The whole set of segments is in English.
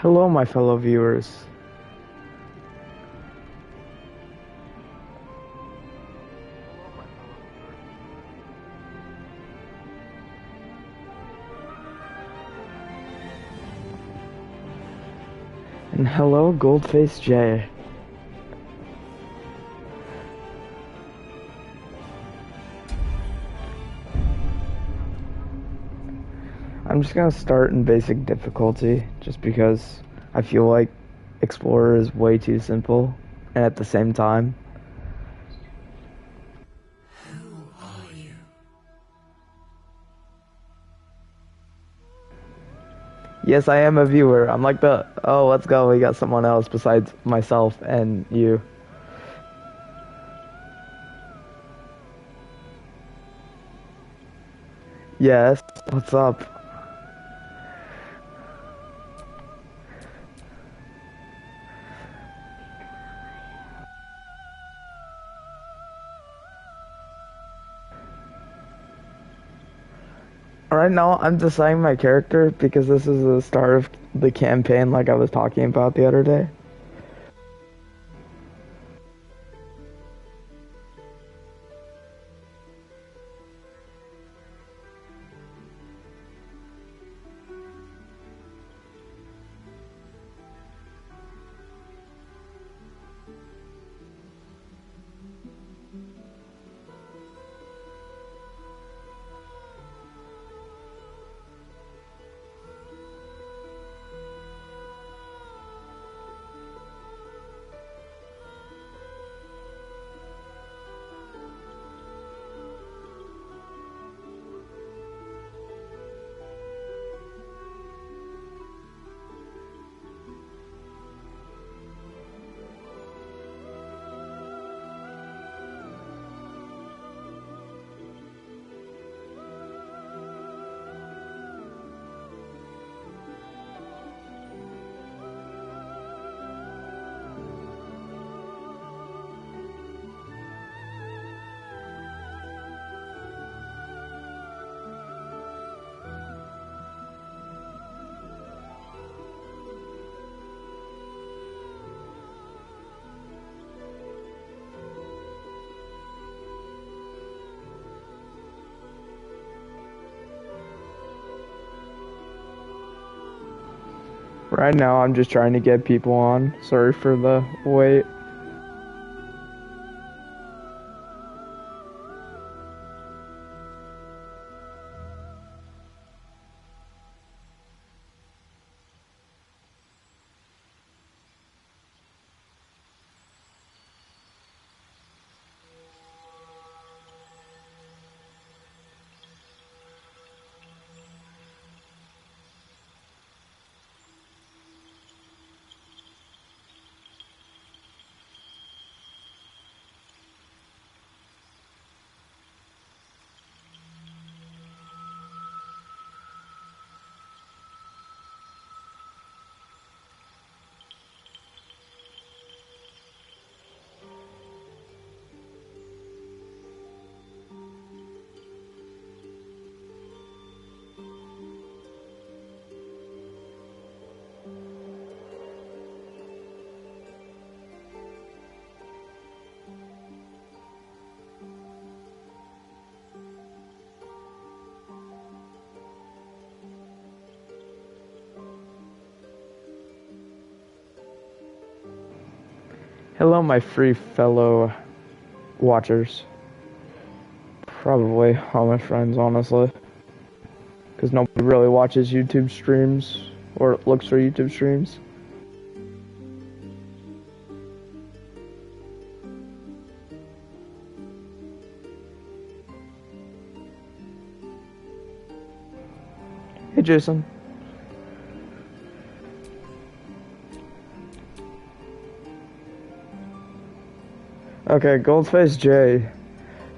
Hello, my fellow viewers. And hello, Goldface J. I'm just gonna start in basic difficulty, just because I feel like Explorer is way too simple, and at the same time. Who are you? Yes, I am a viewer. I'm like oh, let's go, we got someone else besides myself and you. Yes, what's up? Right now, I'm deciding my character because this is the start of the campaign like I was talking about the other day. Right now, I'm just trying to get people on. Sorry for the wait. Hello, my free fellow watchers. Probably all my friends, honestly. Because nobody really watches YouTube streams or looks for YouTube streams. Hey, Jason. Okay, Goldface J.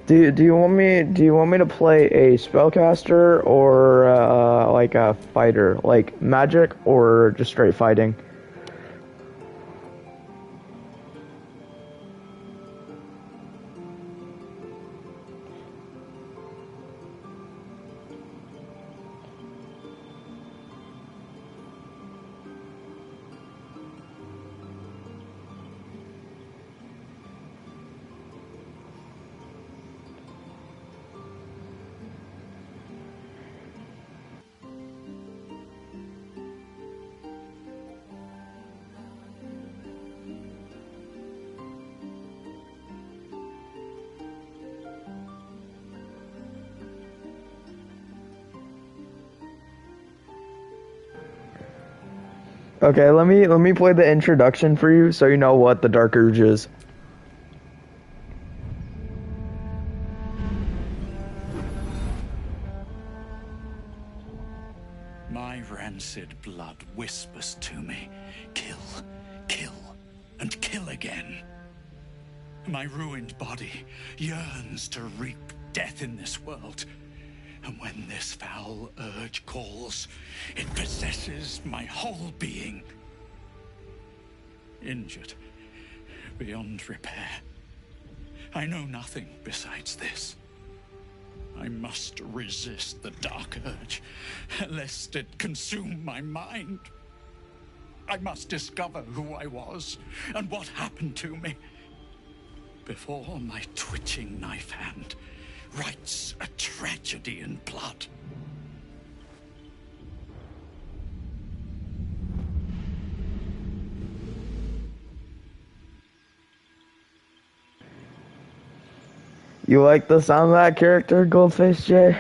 Do you want me to play a spellcaster or like a fighter, like magic or just straight fighting? Okay, let me play the introduction for you so you know what the Dark Urge is. My rancid blood whispers to me, kill, kill, and kill again. My ruined body yearns to reap death in this world. And when this foul urge calls, it possesses my whole being. Injured beyond repair. I know nothing besides this. I must resist the dark urge, lest it consume my mind. I must discover who I was and what happened to me before my twitching knife hand writes a tragedy in blood. You like the sound of that character, Goldface J?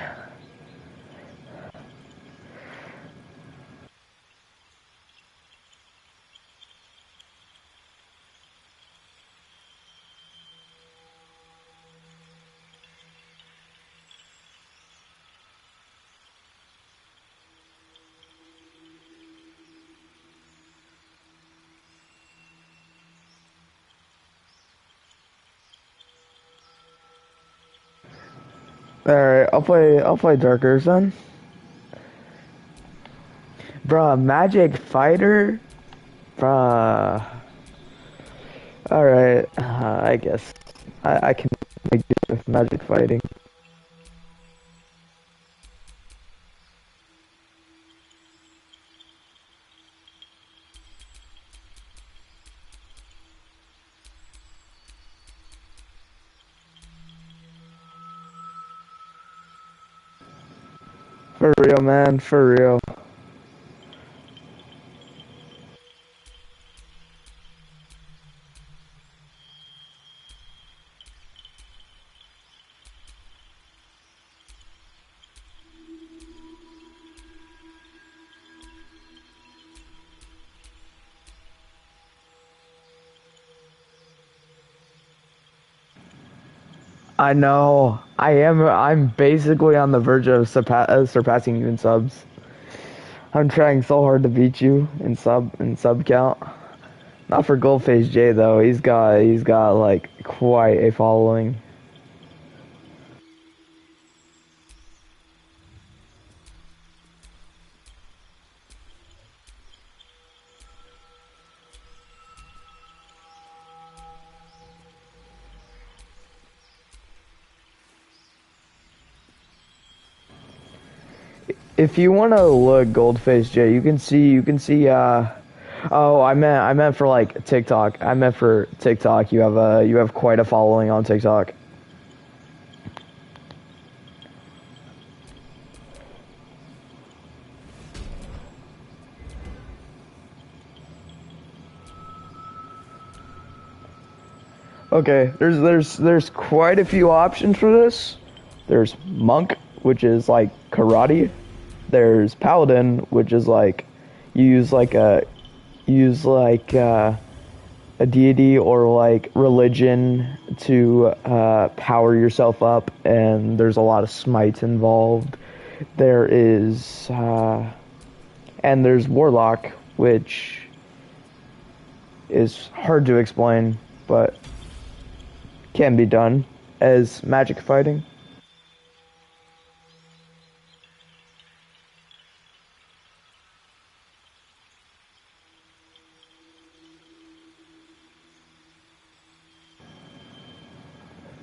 Alright, I'll play Dark Urge then. Bruh, Magic Fighter? Bruh. Alright, I guess. I can make do with Magic Fighting. For real, man, for real. I know. I'm basically on the verge of surpassing you in subs. I'm trying so hard to beat you in sub count. Not for Goldface J though. He's got like quite a following. If you want to look Goldface J, you can see. Oh, I meant for like TikTok. I meant for TikTok. You have quite a following on TikTok. Okay, there's quite a few options for this. There's monk, which is like karate. There's paladin, which is like you use like a deity or like religion to power yourself up, and there's a lot of smites involved. There is and there's warlock, which is hard to explain, but can be done as magic fighting.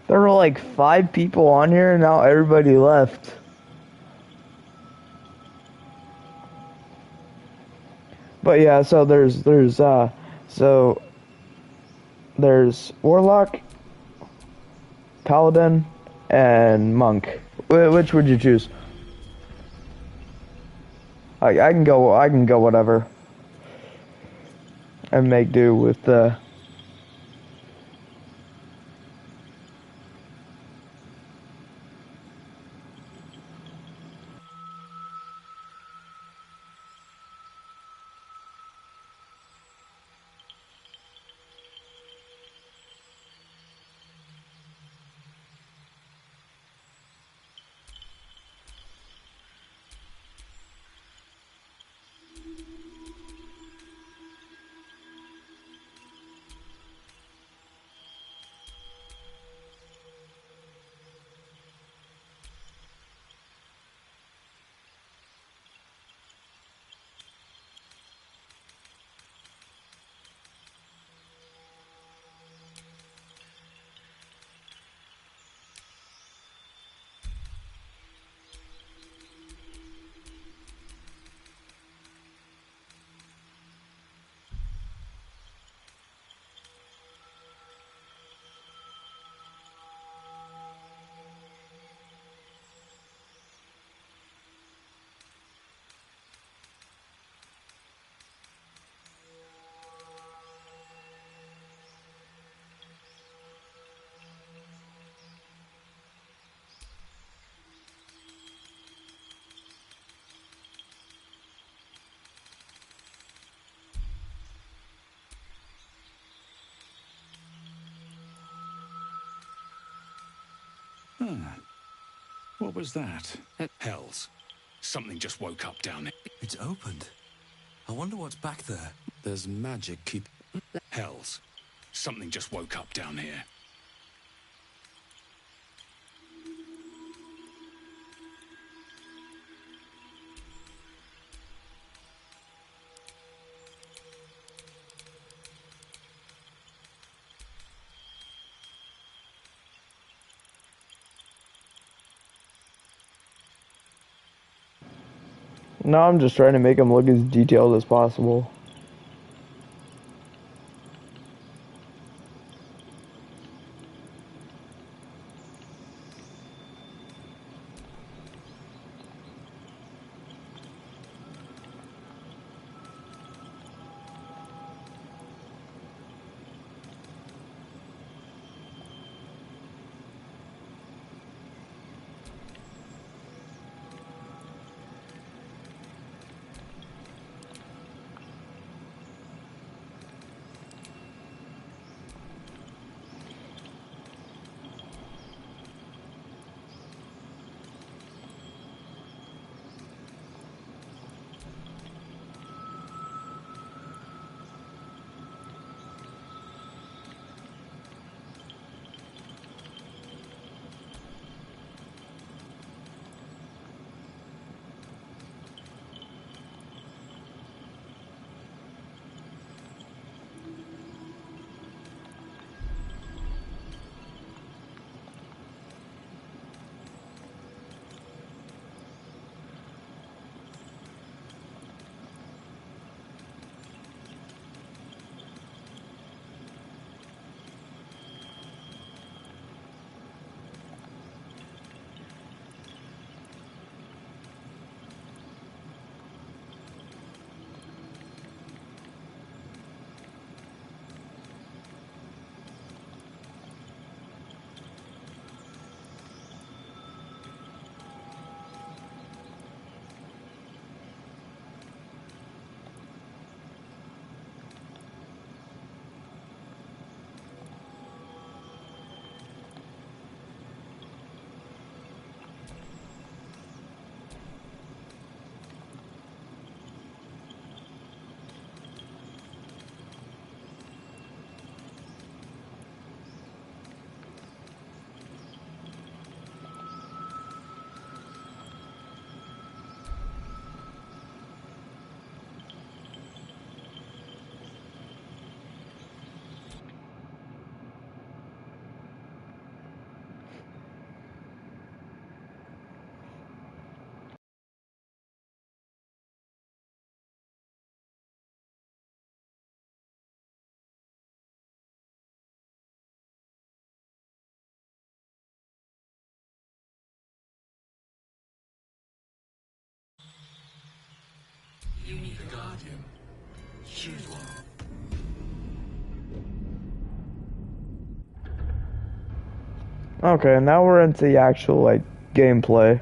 There were like 5 people on here, and now everybody left. But yeah, so there's warlock, paladin, and monk. Which would you choose? I can go whatever and make do with the. What was that? Hells. Something just woke up down here. It's opened. I wonder what's back there. There's magic keep... Hells. Something just woke up down here. No, I'm just trying to make them look as detailed as possible. You need a guardian. Choose one. Okay, now we're into the actual, like, gameplay.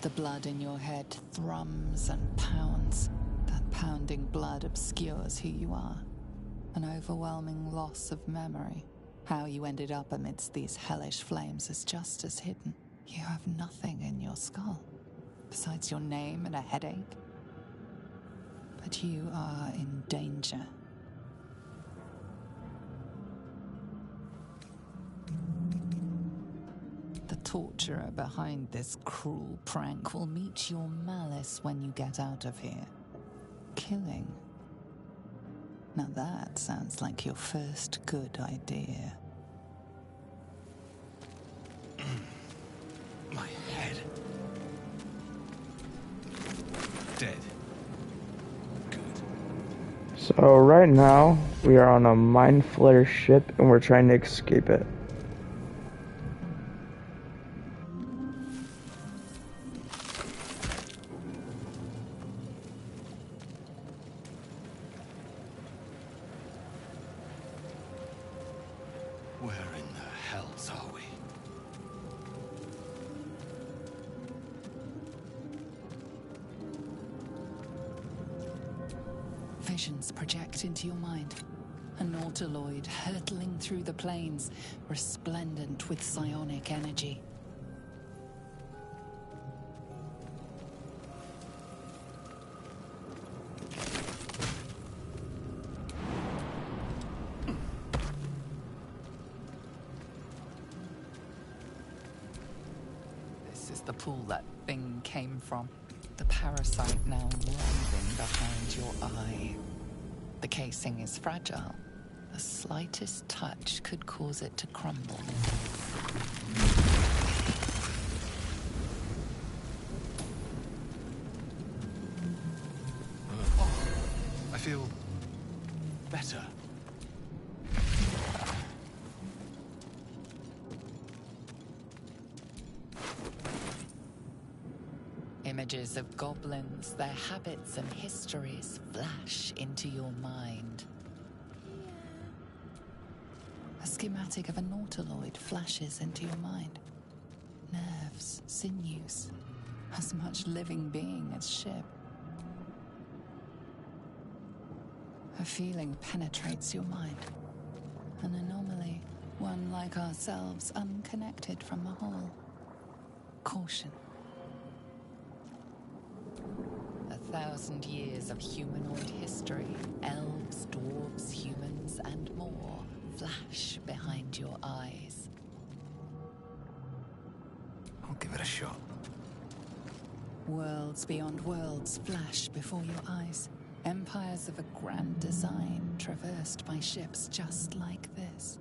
The blood in your head thrums and pounds. That pounding blood obscures who you are. An overwhelming loss of memory. How you ended up amidst these hellish flames is just as hidden. You have nothing in your skull, besides your name and a headache. But you are in danger. The torturer behind this cruel prank will meet your malice when you get out of here. Killing. Now that sounds like your first good idea. My head. Dead. Good. So right now, we are on a mind flayer ship and we're trying to escape it. Where in the hells are we? Visions project into your mind. An Nautiloid hurtling through the plains, resplendent with psionic energy. This is the pool that thing came from. The parasite now writhing behind your eye. The casing is fragile. The slightest touch could cause it to crumble. I feel better. Images of goblins, their habits and histories flash into your mind. A schematic of a Nautiloid flashes into your mind. Nerves, sinews, as much living being as ship. A feeling penetrates your mind. An anomaly, one like ourselves, unconnected from the whole. Caution. 1,000 years of humanoid history, elves, dwarves, humans, and more flash behind your eyes. I'll give it a shot. Worlds beyond worlds flash before your eyes. Empires of a grand design traversed by ships just like this.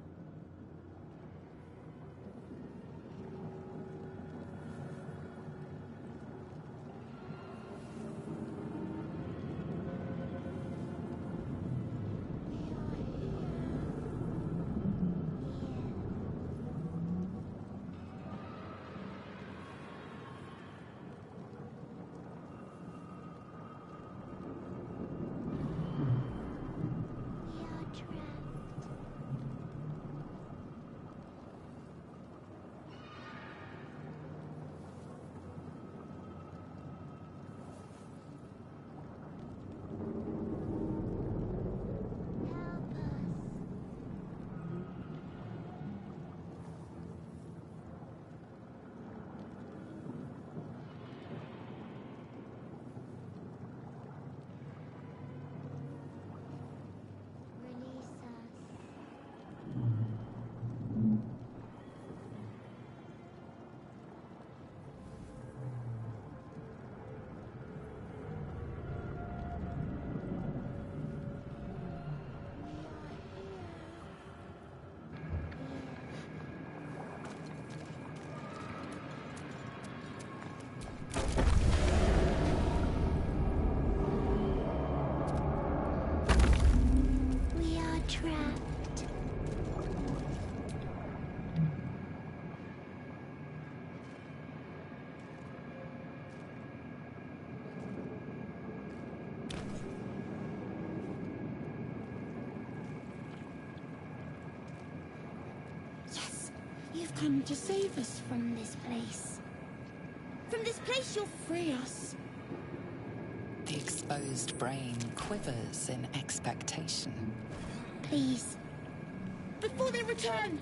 You've come to save us from this place. From this place, you'll free us. The exposed brain quivers in expectation. Please. Before they return!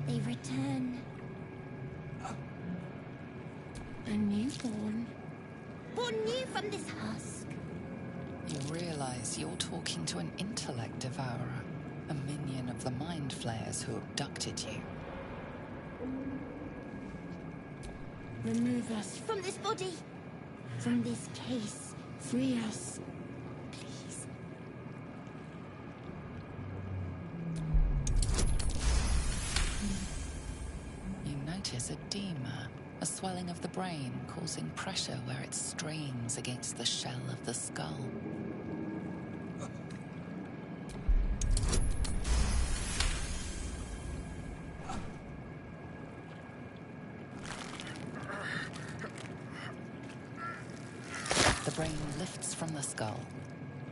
They return. A newborn. Born new from this husk. You realize you're talking to an intellect devourer, a minion of the mind flayers who abducted you. Remove us from this body. From this case. Free us. Please. You notice edema, a swelling of the brain causing pressure where it strains against the shell of the skull. The brain lifts from the skull,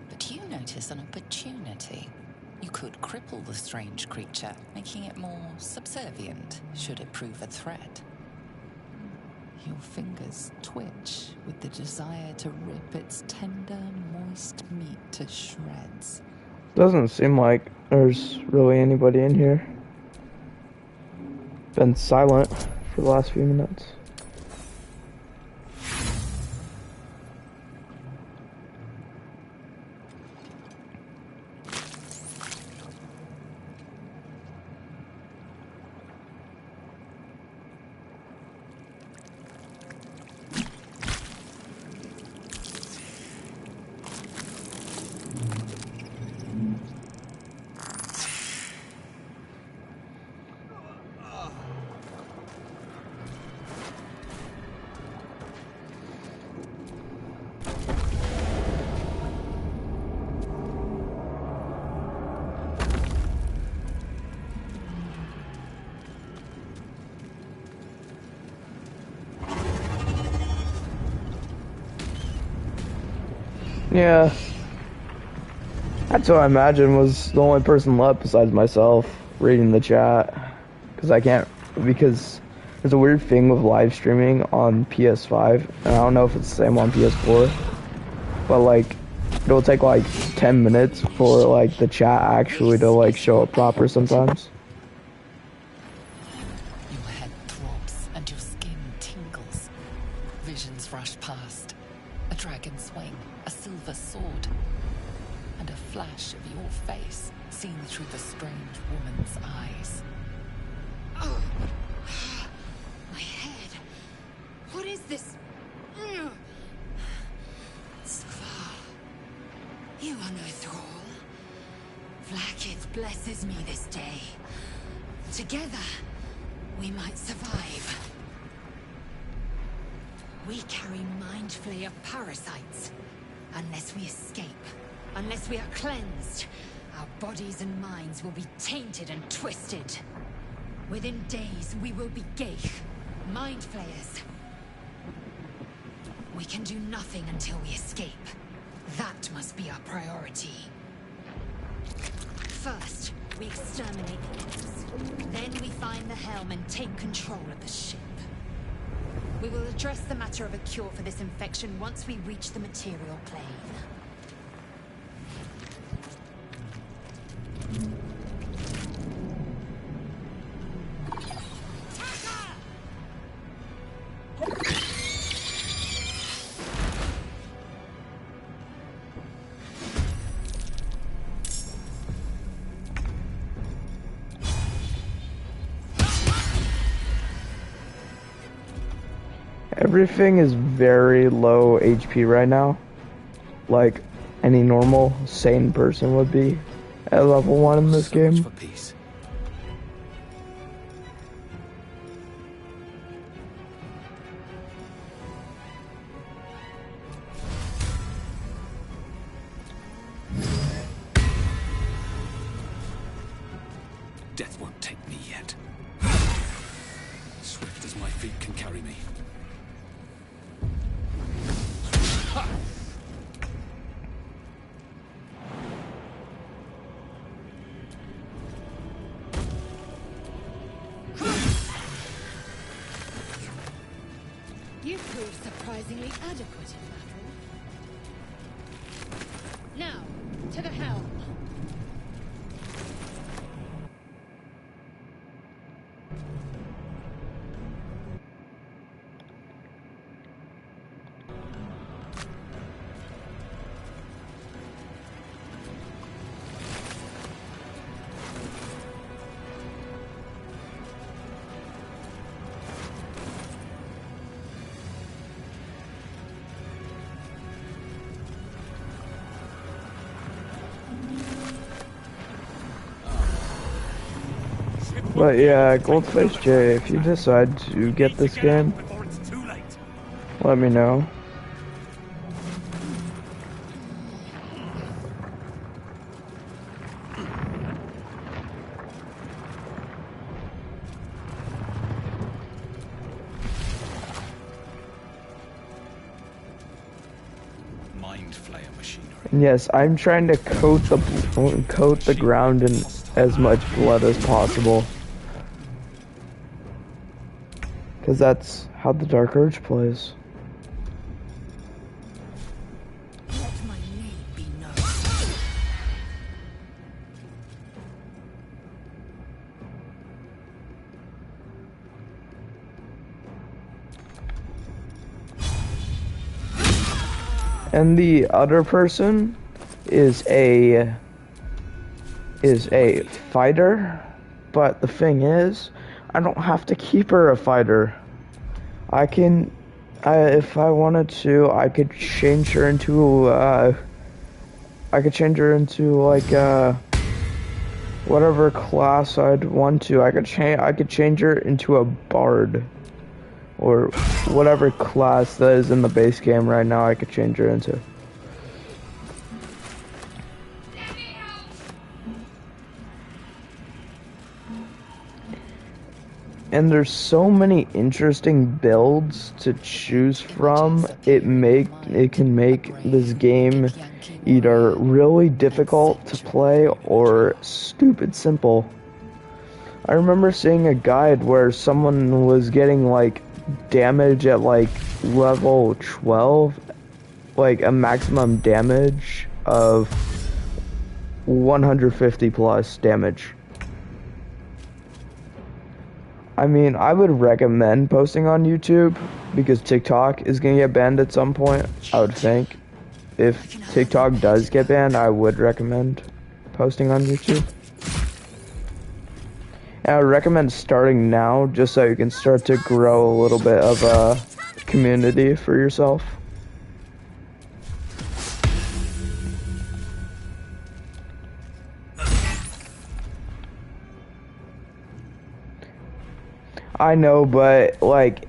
but you notice an opportunity. You could cripple the strange creature, making it more subservient should it prove a threat. Your fingers twitch with the desire to rip its tender, moist meat to shreds. Doesn't seem like there's really anybody in here. Been silent for the last few minutes. Yeah. That's what I imagine was the only person left besides myself reading the chat. Because there's a weird thing with live streaming on PS5, and I don't know if it's the same on PS4, but like, it'll take like 10 minutes for like the chat actually to like show up proper sometimes. Your head throbs and your skin tingles. Visions rush past. A dragon's wing, a silver sword, and a flash of your face seen through the strange woman's eyes. Oh, my head. What is this? Svar, you are no thrall. Vlaakith blesses me this day. Together, we might survive. We carry mind flayer parasites. Unless we escape, unless we are cleansed, our bodies and minds will be tainted and twisted. Within days, we will be Geich, mind flayers. We can do nothing until we escape. That must be our priority. First, we exterminate the imps. Then we find the helm and take control of the ship. We will address the matter of a cure for this infection once we reach the material plane. Everything is very low HP right now, like any normal, sane person would be at level 1 in this game. For peace. Death won't take me yet. Swift as my feet can carry me. You proved surprisingly adequate in battle. Now, to the helm. But yeah, Goldface J, if you decide to get this game, let me know. Mind flayer machinery. Yes, I'm trying to coat the ground in as much blood as possible. Because that's how the Dark Urge plays. Let my name be known. And the other person is a fighter, but the thing is, I don't have to keep her a fighter. If I wanted to, I could change her into like whatever class I'd want to. I could change her into a bard. Or whatever class that is in the base game right now, I could change her into. And there's so many interesting builds to choose from. It can make this game either really difficult to play or stupid simple. I remember seeing a guide where someone was getting like damage at like level 12, like a maximum damage of 150 plus damage. I mean, I would recommend posting on YouTube because TikTok is gonna get banned at some point, I would think. If TikTok does get banned, I would recommend posting on YouTube. And I would recommend starting now, just so you can start to grow a little bit of a community for yourself. I know, but like,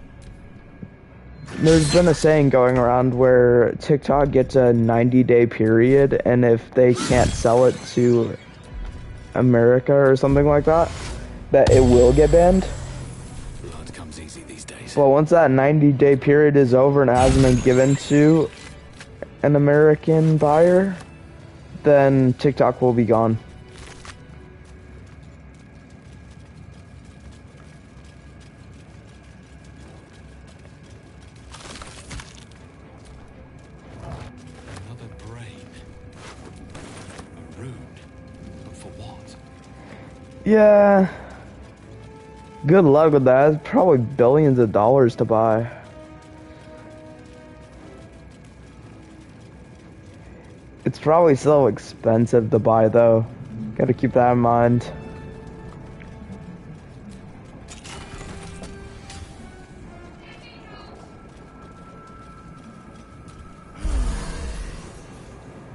there's been a saying going around where TikTok gets a 90-day period, and if they can't sell it to America or something like that, that it will get banned. Blood comes easy these days. But once that 90-day period is over and it hasn't been given to an American buyer, then TikTok will be gone. Another brain. A rune. But for what? Yeah. Good luck with that. It's probably billions of dollars to buy. It's probably so expensive to buy though. Gotta keep that in mind.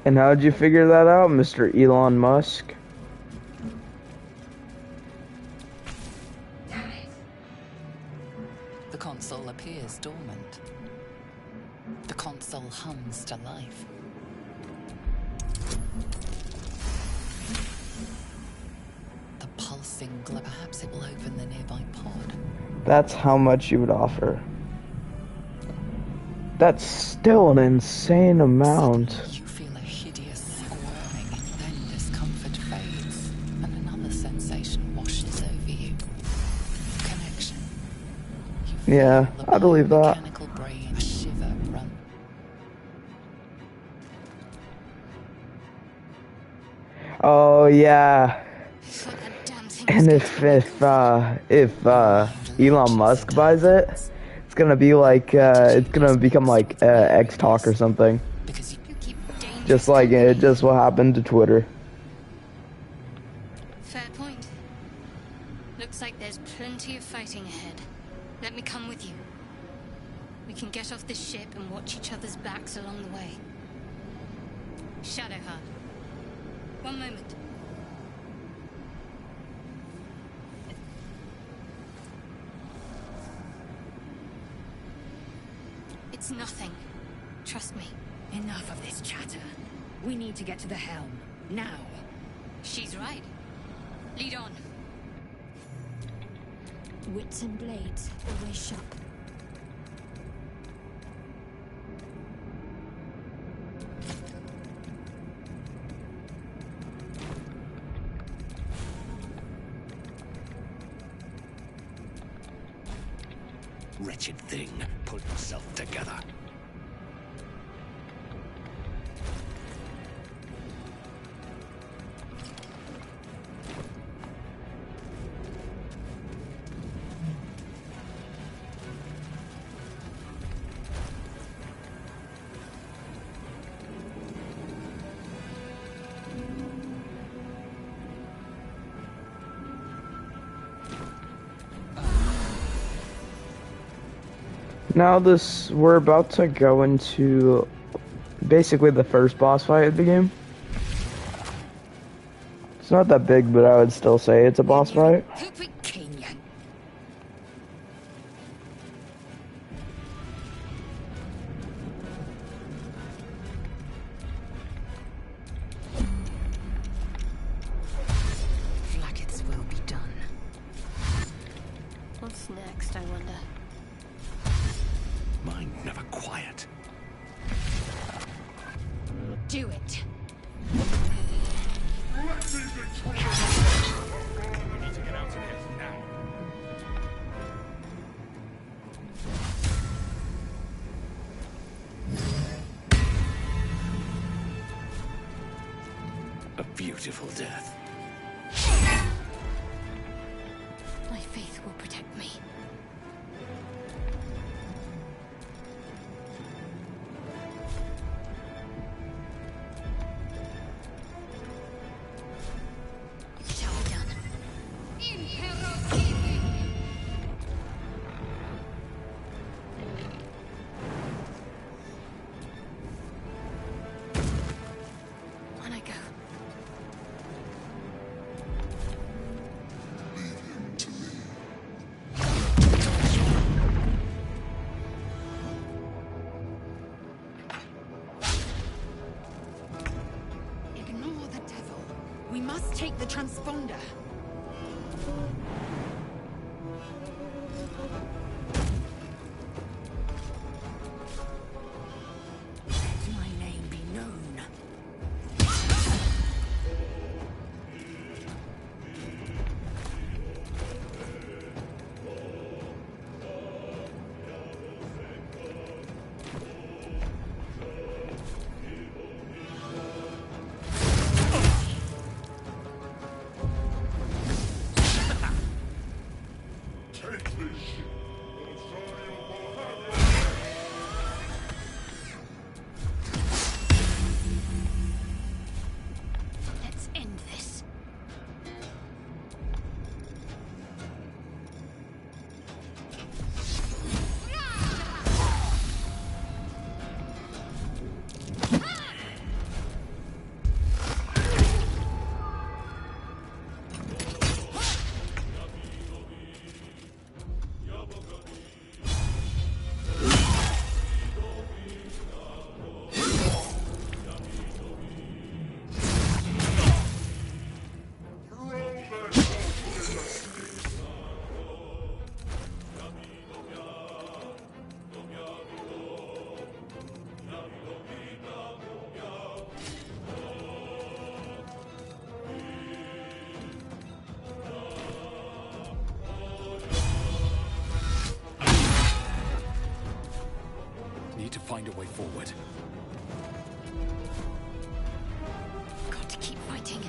And how'd you figure that out, Mr. Elon Musk? The console appears dormant. The console hums to life. The pulsing glow. Perhaps it will open the nearby pod. That's how much you would offer. That's still an insane amount. You feel a hideous squirming, then discomfort fades, and another sensation washes over you. Connection. You feel Yeah, the I believe that. mechanical brain, a shiver run. Oh yeah. Fuck that damn thing. And if Elon Musk buys it, it's gonna be like it's gonna become like X Talk or something. Because you keep Just like it just what happened to Twitter. Fair point. Looks like there's plenty of fighting ahead. Let me come with you. We can get off this ship and watch each other's backs along the way. Shadowheart. One moment. It's nothing. Trust me. Enough of this chatter. We need to get to the helm. Now. She's right. Lead on. Wits and blades, always sharp. Wretched thing, pull yourself together. Now we're about to go into basically the first boss fight of the game. It's not that big, but I would still say it's a boss fight. Flaggets will be done. What's next, I wonder? Mind never quiet. Do it. We need to get out of here now. A beautiful death. My faith will protect me. It shall be done. On I go. Ignore the devil. We must take the transponder. Let my name be known. Let's end this. Need to find a way forward. Got to keep fighting.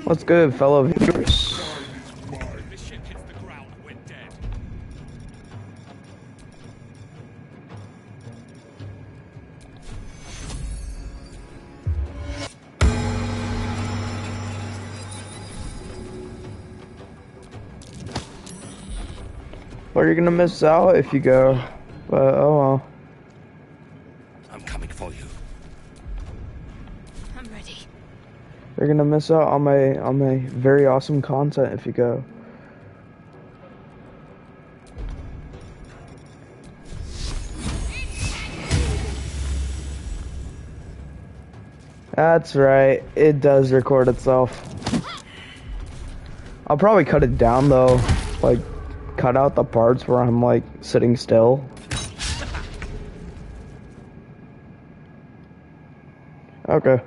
What's good, fellow viewers? If this ship hits the ground, we're dead. Well, you're gonna miss out if you go, but oh well. I'm coming for you. I'm ready. You're gonna miss out on my very awesome content if you go. That's right, it does record itself. I'll probably cut it down though, like cut out the parts where I'm like sitting still. Okay.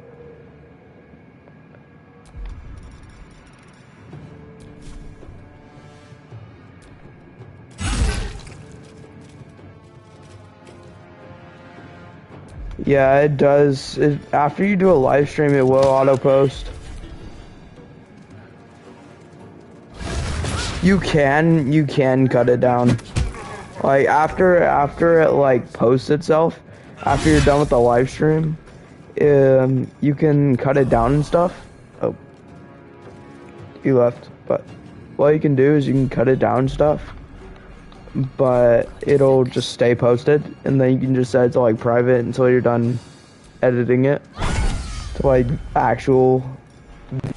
Yeah, it does. After you do a live stream, it will auto post. You can cut it down. Like after it like posts itself, after you're done with the live stream, you can cut it down and stuff. Oh, you left. But what you can do is you can cut it down and stuff, but it'll just stay posted, and then you can just set it to like private until you're done editing it to like actual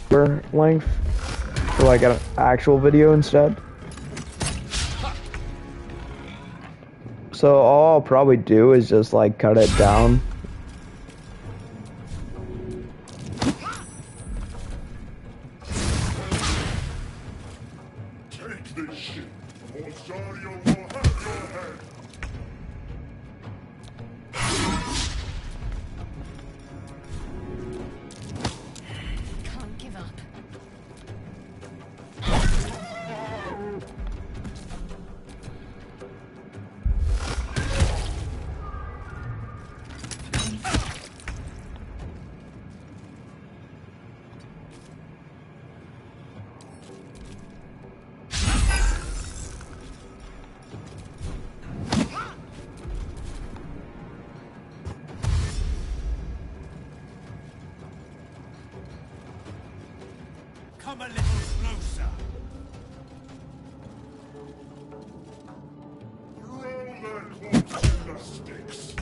viewer length, for like an actual video instead. So all I'll probably do is just like cut it down. Take this shit, or Zarya will have your head. Can't give up. Come a little closer. Throw their corpse in the sticks.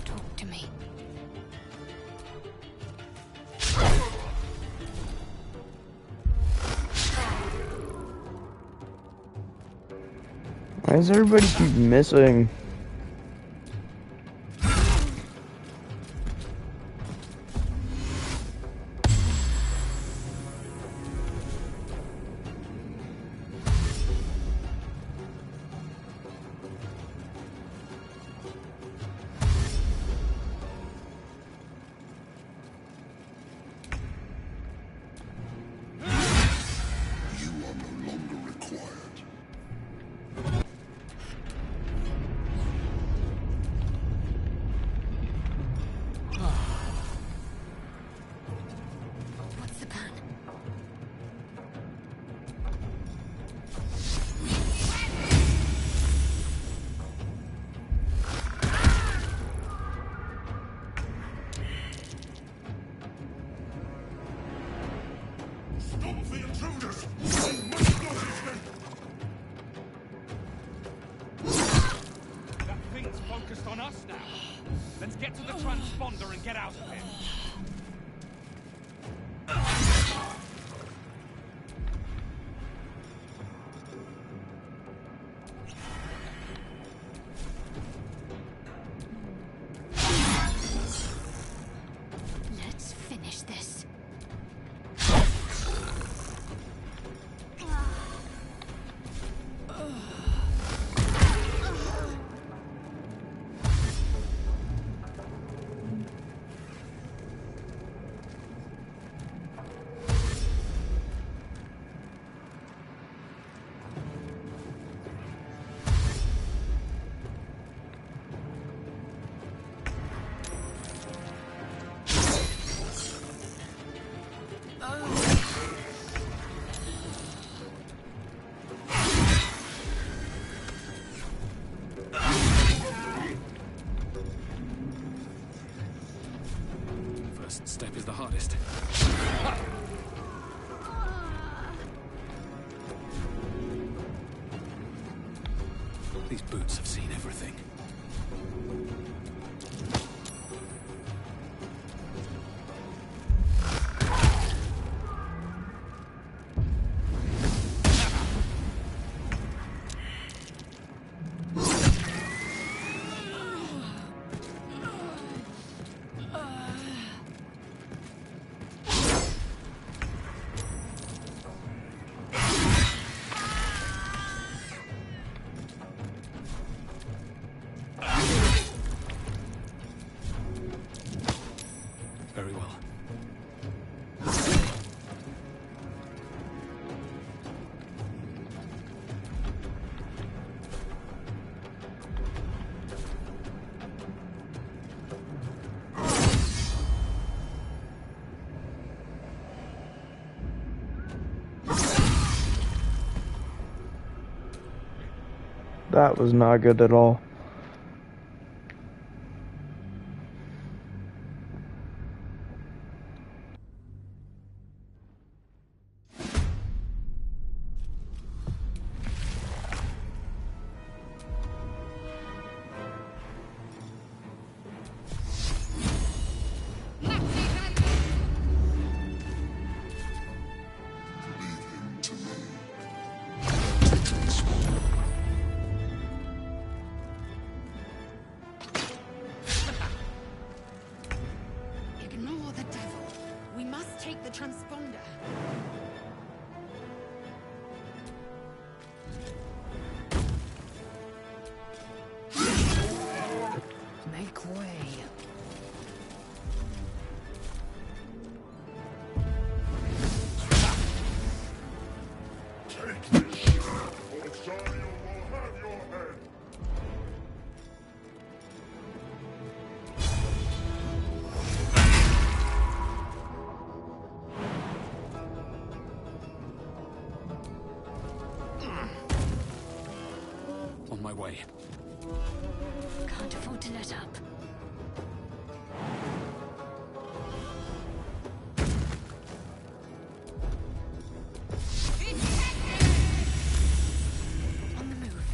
Talk to me. Why does everybody keep missing? You are no longer required. What's the plan? Stop the intruders! We must not escape! That thing's focused on us now. Let's get to the transponder and get out of here. Let's finish this. First step is the hardest. These boots have seen everything. Very well. That was not good at all. Ignore the devil. We must take the transponder. Make way. Take this shit, or Zariel will have your head. On my way. Can't afford to let up. On the move.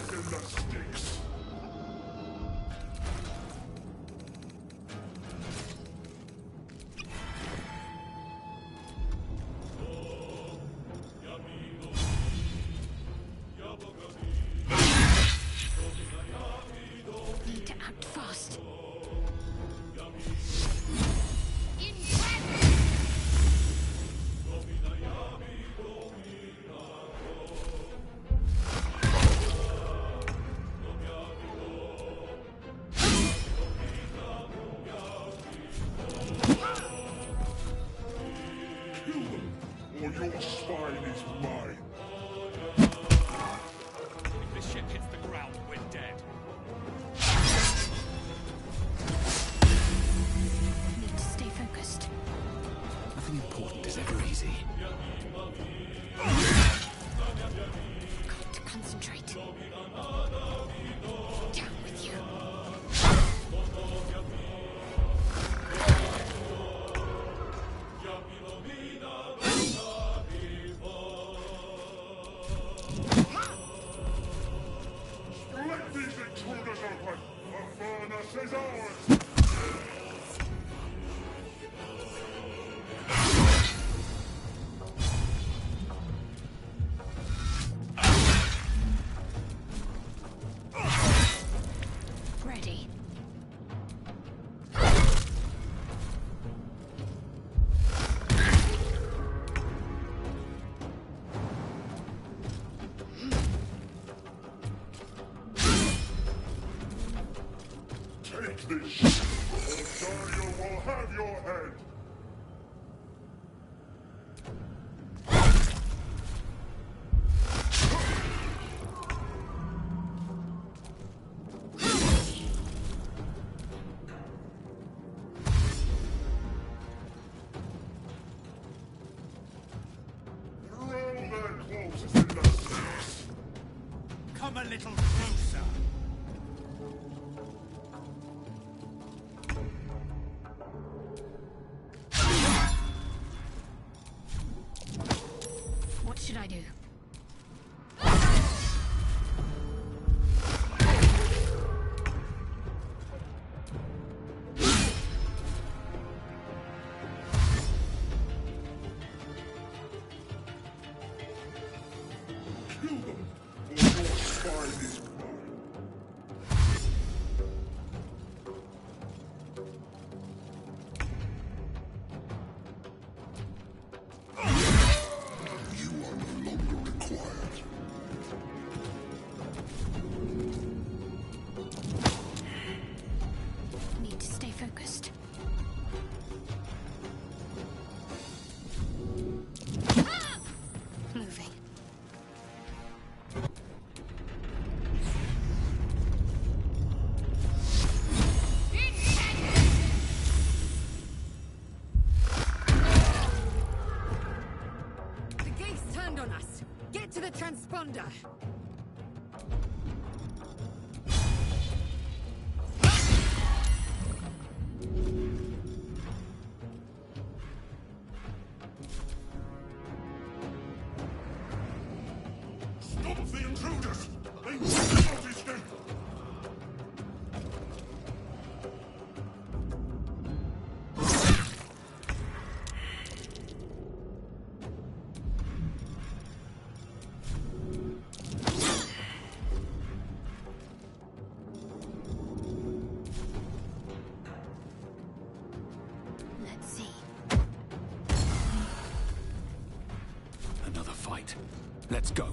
In the sticks. Need to act fast. Or your spine is mine. If this ship hits the ground, we're dead. Need to stay focused. Nothing important is ever easy. Got to concentrate. Down with you. Let these intruders open. The furnace is ours. Ready. take this ship, or Dario will have your head! Throw their corpses in the sea! Come a little closer. What should I do? Kill them, or your spine is mine! You are no longer required. Need to stay focused. Moving. The gate's turned on us. Get to the transponder. Stop the intruders! They will not escape! Let's see. Another fight. Let's go.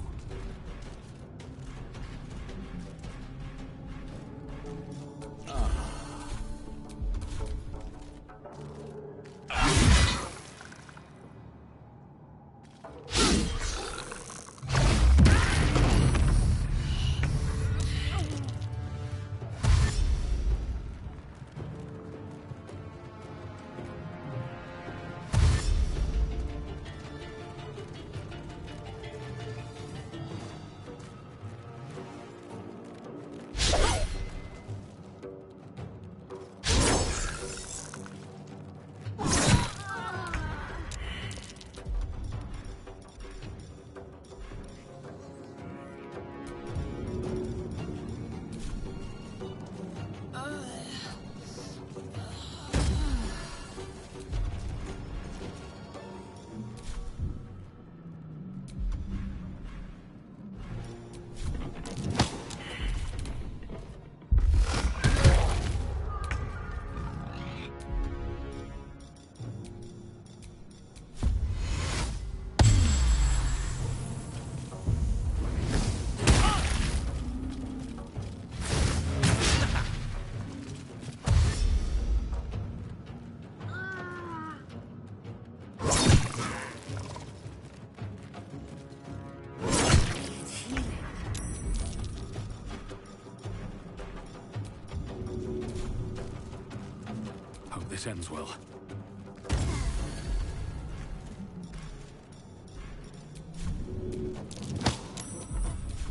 Hope this ends well.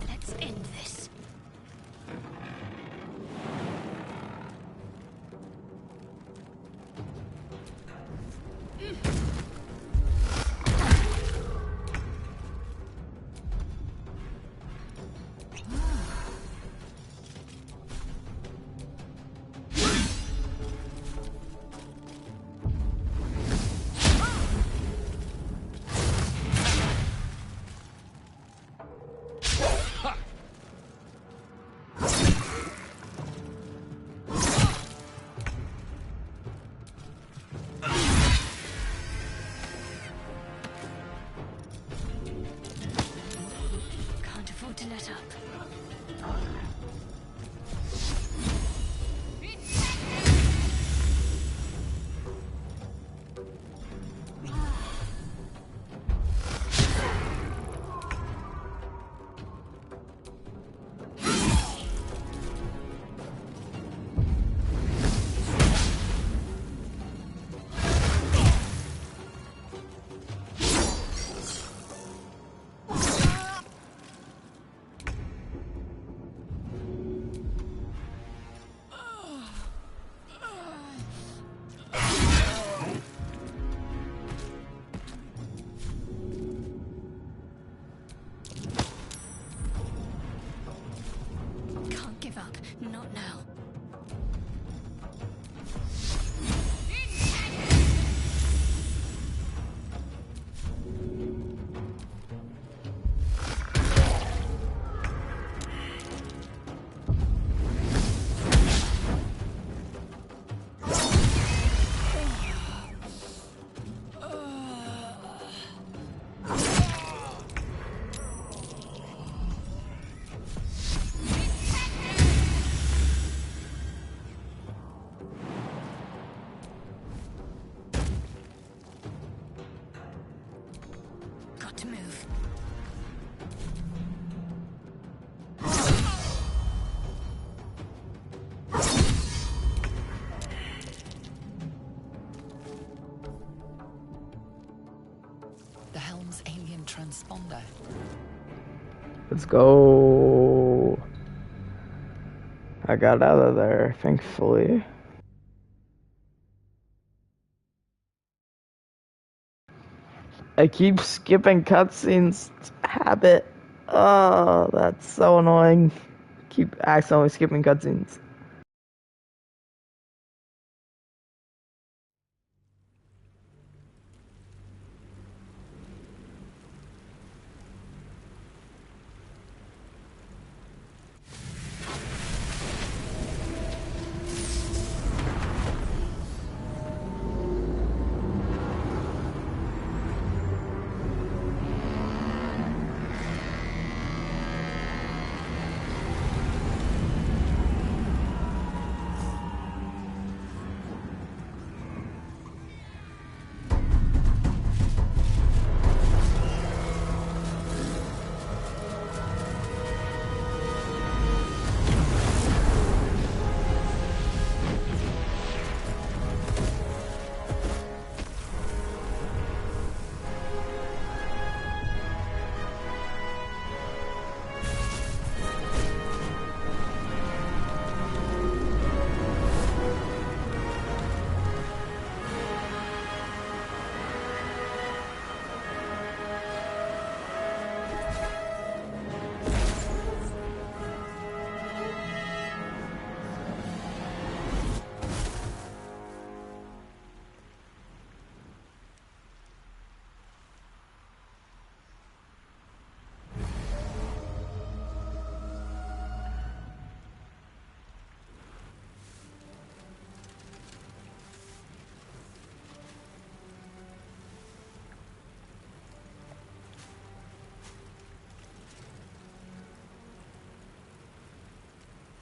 Let's end this. transponder. Let's go. I got out of there, thankfully. I keep skipping cutscenes. Habit. Oh, that's so annoying. Keep accidentally skipping cutscenes.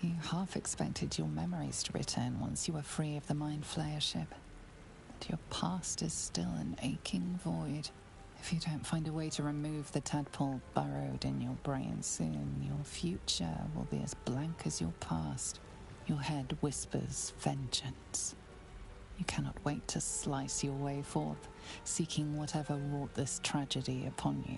You half expected your memories to return once you were free of the Mind Flayer ship. But your past is still an aching void. If you don't find a way to remove the tadpole burrowed in your brain soon, your future will be as blank as your past. Your head whispers vengeance. You cannot wait to slice your way forth, seeking whatever wrought this tragedy upon you.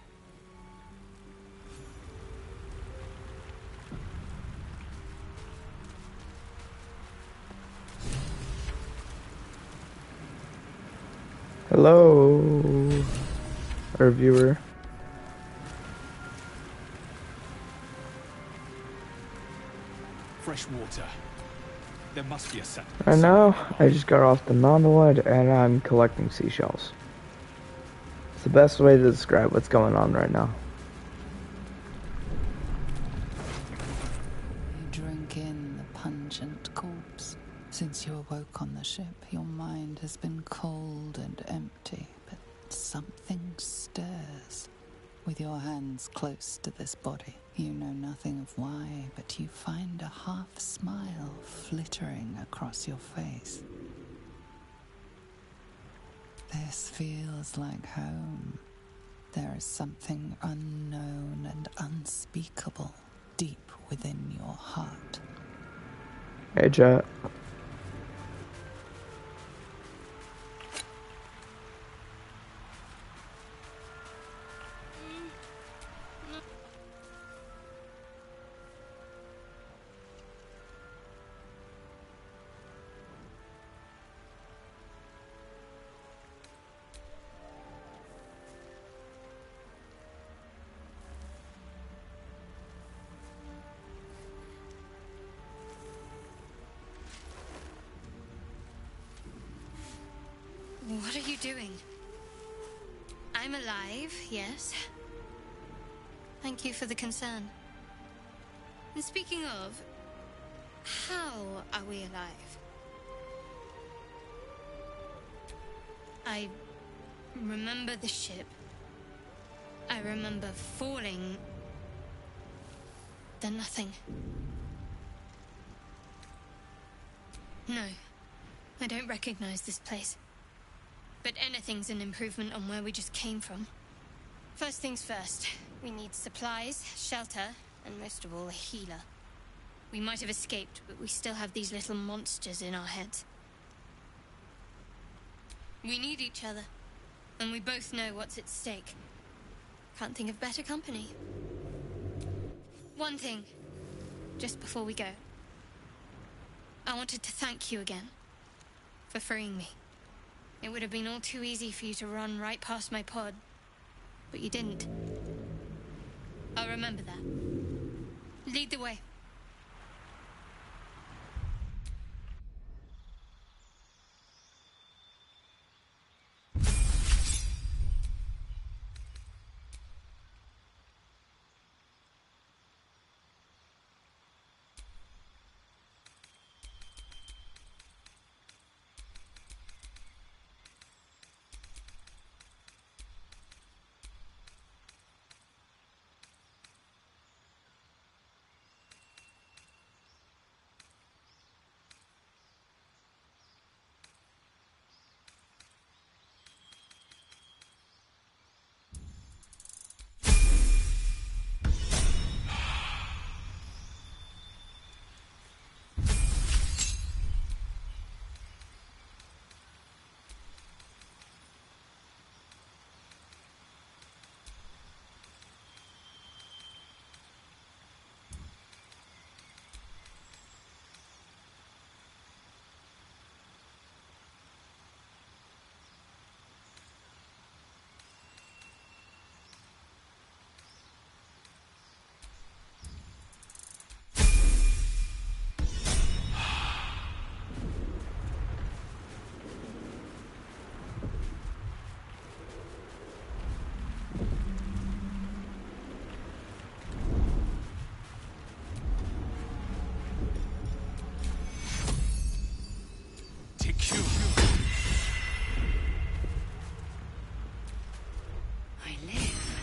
Hello, our viewer. Fresh water. There must be a set. Right now, I just got off the Nondeloid and I'm collecting seashells. It's the best way to describe what's going on right now. You drink in the pungent corpse. Since you awoke on the ship, your mind has been cold and empty, but something stirs. With your hands close to this body, you know nothing of why, but you find a half smile flittering across your face. This feels like home. There is something unknown and unspeakable deep within your heart. Hey, chat. What are you doing? I'm alive, yes. Thank you for the concern. And speaking of, how are we alive? I remember the ship. I remember falling. Then nothing. No, I don't recognize this place. But anything's an improvement on where we just came from. First things first, we need supplies, shelter, and most of all, a healer. We might have escaped, but we still have these little monsters in our heads. We need each other, and we both know what's at stake. Can't think of better company. One thing, just before we go. I wanted to thank you again for freeing me. It would have been all too easy for you to run right past my pod, but you didn't. I'll remember that. Lead the way. I live.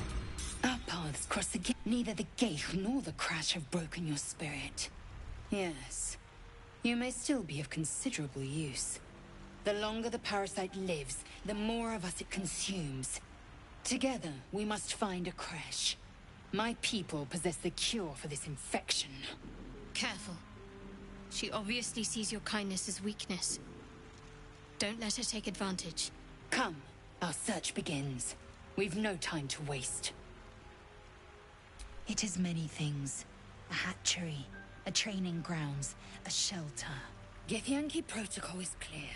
Our paths cross again. Neither the gate nor the crash have broken your spirit. Yes. You may still be of considerable use. The longer the parasite lives, the more of us it consumes. Together, we must find a crash. My people possess the cure for this infection. Careful. She obviously sees your kindness as weakness. Don't let her take advantage. Come, our search begins. We've no time to waste. It is many things. A hatchery, a training grounds, a shelter. Githyanki protocol is clear.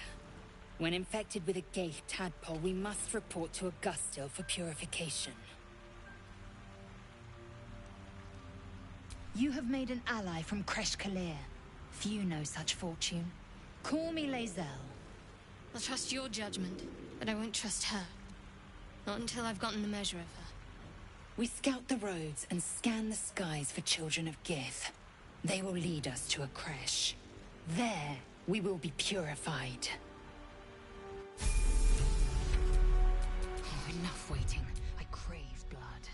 When infected with a Ghaik tadpole, we must report to Augustil for purification. You have made an ally from Kresh Kalir. Few know such fortune. Call me Lae'zel. I'll trust your judgment, but I won't trust her. Not until I've gotten the measure of her. We scout the roads and scan the skies for children of Gith. They will lead us to a creche. There, we will be purified. Oh, enough waiting. I crave blood.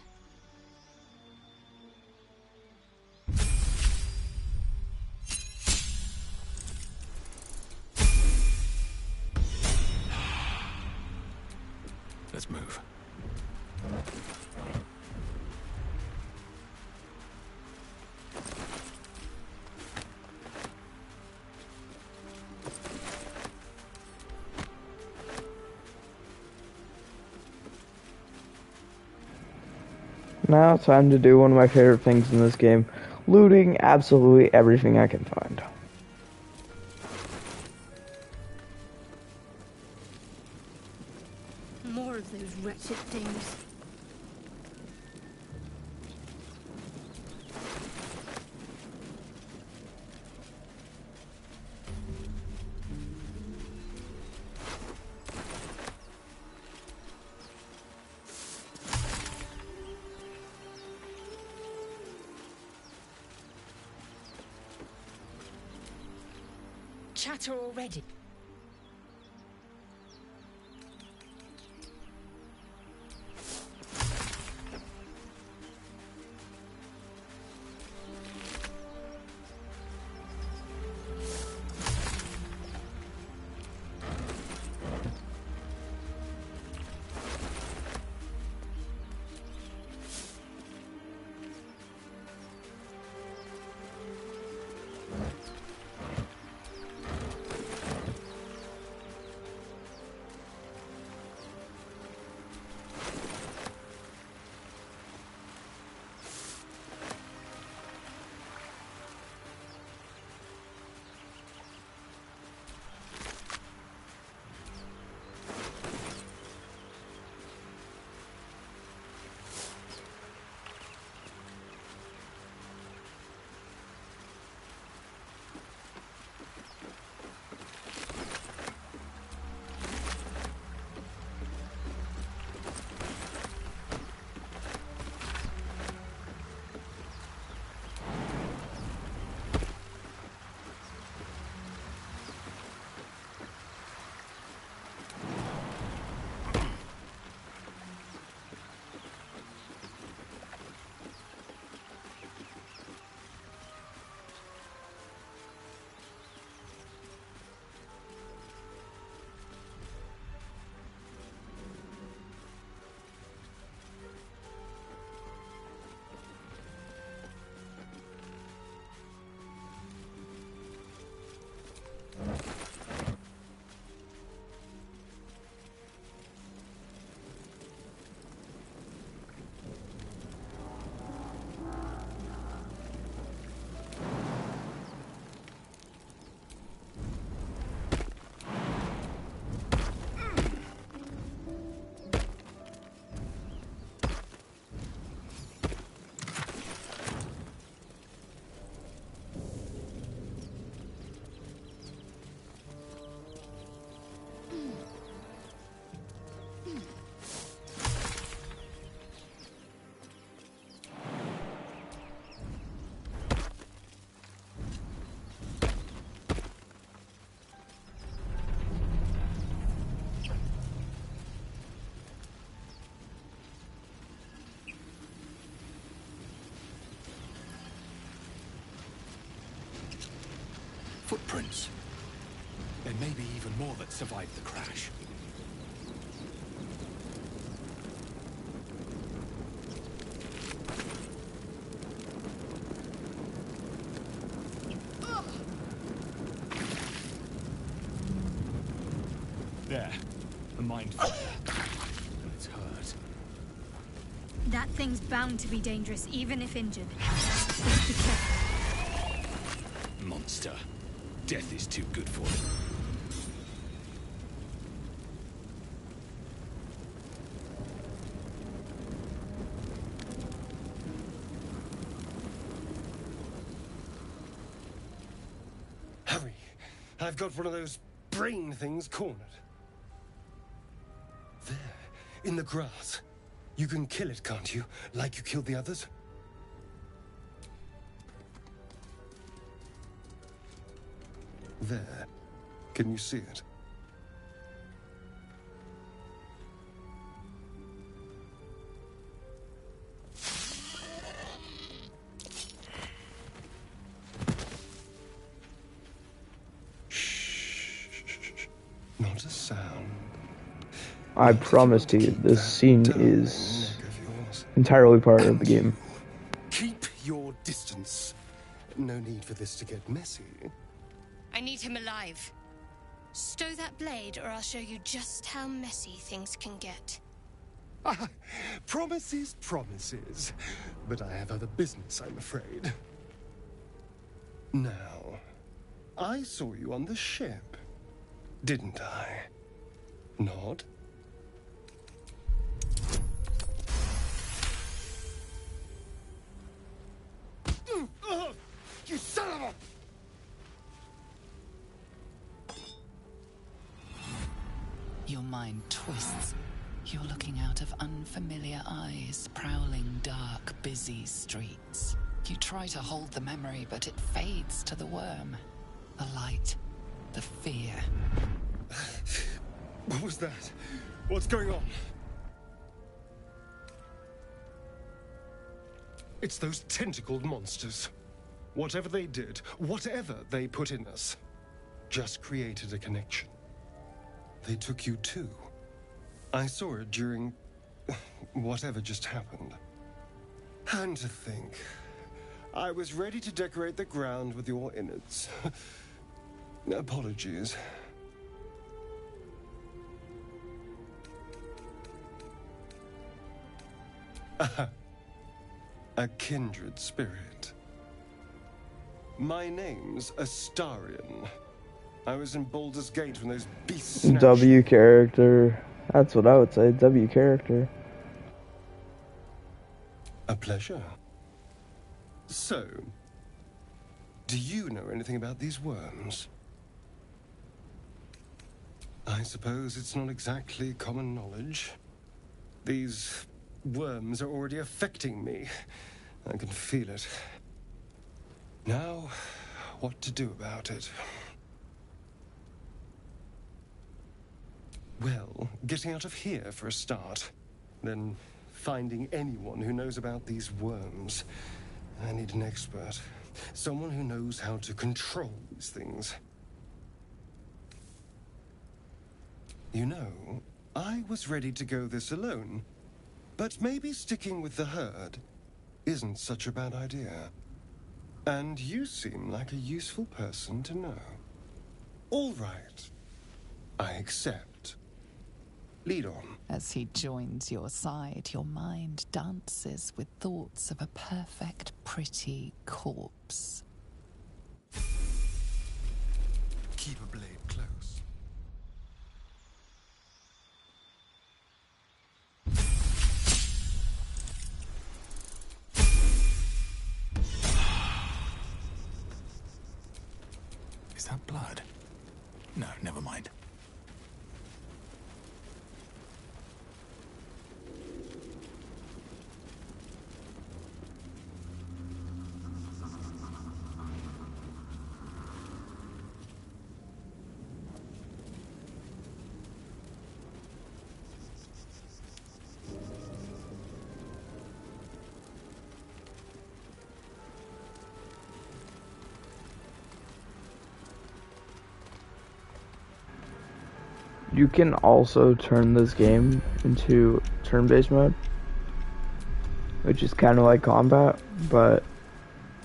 Let's move. Now time to do one of my favorite things in this game. Looting absolutely everything I can find. More of those wretched things. Chatter already. footprints. There may be even more that survived the crash. There. A mind flayer. It's hurt. That thing's bound to be dangerous, even if injured. Let's be careful. Monster. Death is too good for it. Hurry! I've got one of those brain things cornered. There, in the grass. You can kill it, can't you? Like you killed the others? There. Can you see it? Shh. Not a sound. I promise to you, this scene is entirely part of the game. Keep your distance. No need for this to get messy. I need him alive. Stow that blade, or I'll show you just how messy things can get. Promises, promises. But I have other business, I'm afraid. Now, I saw you on the ship, didn't I? Nod? You son of a... Your mind twists. You're looking out of unfamiliar eyes, prowling dark, busy streets. You try to hold the memory, but it fades to the worm. The light, the fear. What was that? What's going on? It's those tentacled monsters. Whatever they did, whatever they put in us, just created a connection. They took you too. I saw it during whatever just happened. And to think, I was ready to decorate the ground with your innards. Apologies. A kindred spirit. My name's Astarion. I was in Baldur's Gate when those beasts snatched... W character. That's what I would say. W character. A pleasure. So, do you know anything about these worms? I suppose it's not exactly common knowledge. These worms are already affecting me. I can feel it. Now, what to do about it? Well, getting out of here for a start. Then finding anyone who knows about these worms. I need an expert. Someone who knows how to control these things. You know, I was ready to go this alone. But maybe sticking with the herd isn't such a bad idea. And you seem like a useful person to know. All right. I accept. Lead on. As he joins your side, your mind dances with thoughts of a perfect, pretty corpse. Keep a blade close. Is that blood? No, never mind. You can also turn this game into turn-based mode, which is kind of like combat, but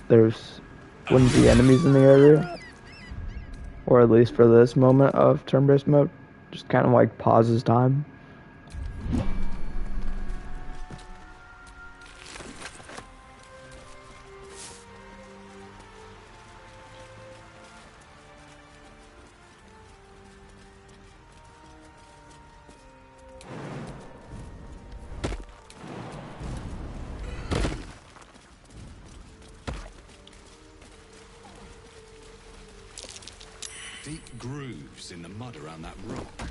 there's wouldn't be enemies in the area, or at least for this moment of turn-based mode, just kind of like pauses time. Deep grooves in the mud around that rock.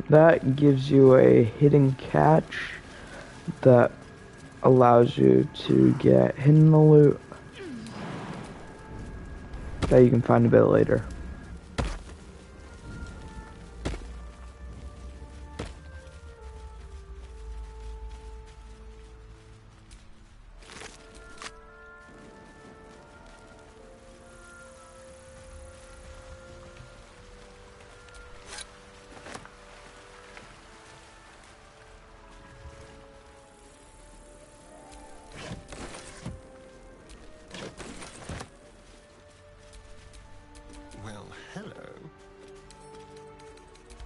That gives you a hidden catch that allows you to get hidden loot that you can find a bit later. Well, hello.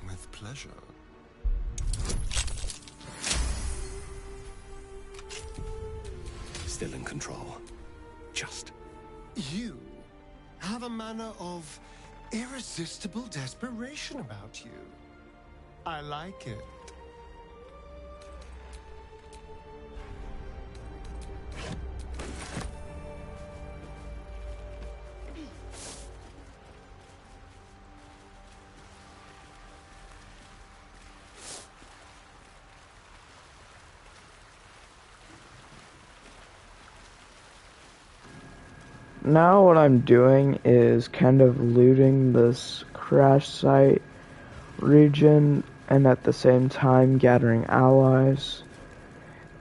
With pleasure. Still in control. Just. You have a manner of irresistible desperation about you. I like it. Now what I'm doing is kind of looting this crash site region and at the same time gathering allies.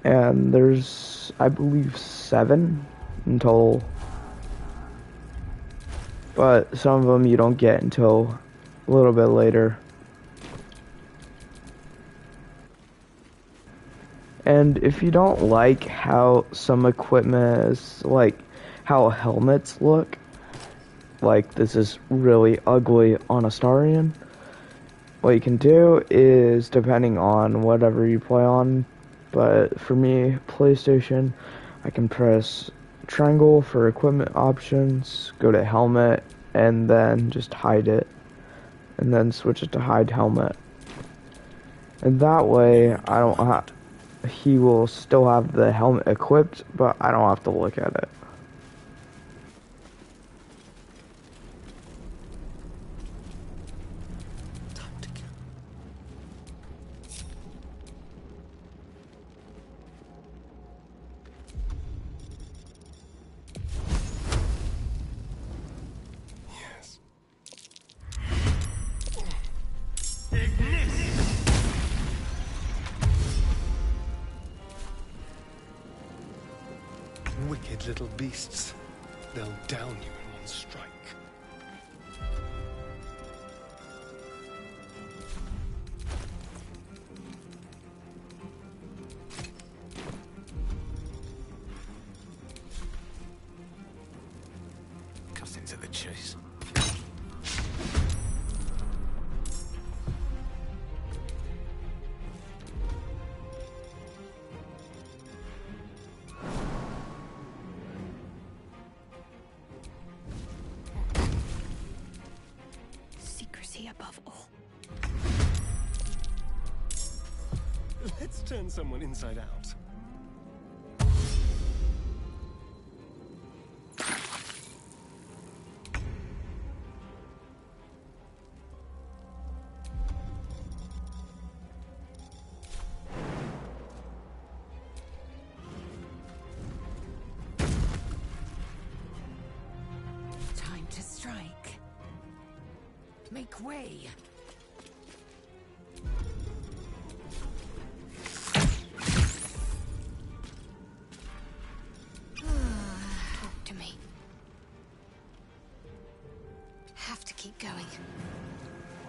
And there's, I believe, 7 in total. But some of them you don't get until a little bit later. And if you don't like how some equipment is, like how helmets look, like this is really ugly on Astarion, what you can do is, depending on whatever you play on, but for me, PlayStation, I can press triangle for equipment options, go to helmet, and then just hide it, and then switch it to hide helmet. And that way, I don't have, he will still have the helmet equipped, but I don't have to look at it. Wicked little beasts. They'll down you in one strike. Cut into the chase. Above all. Let's turn someone inside out. Time to strike. Make way.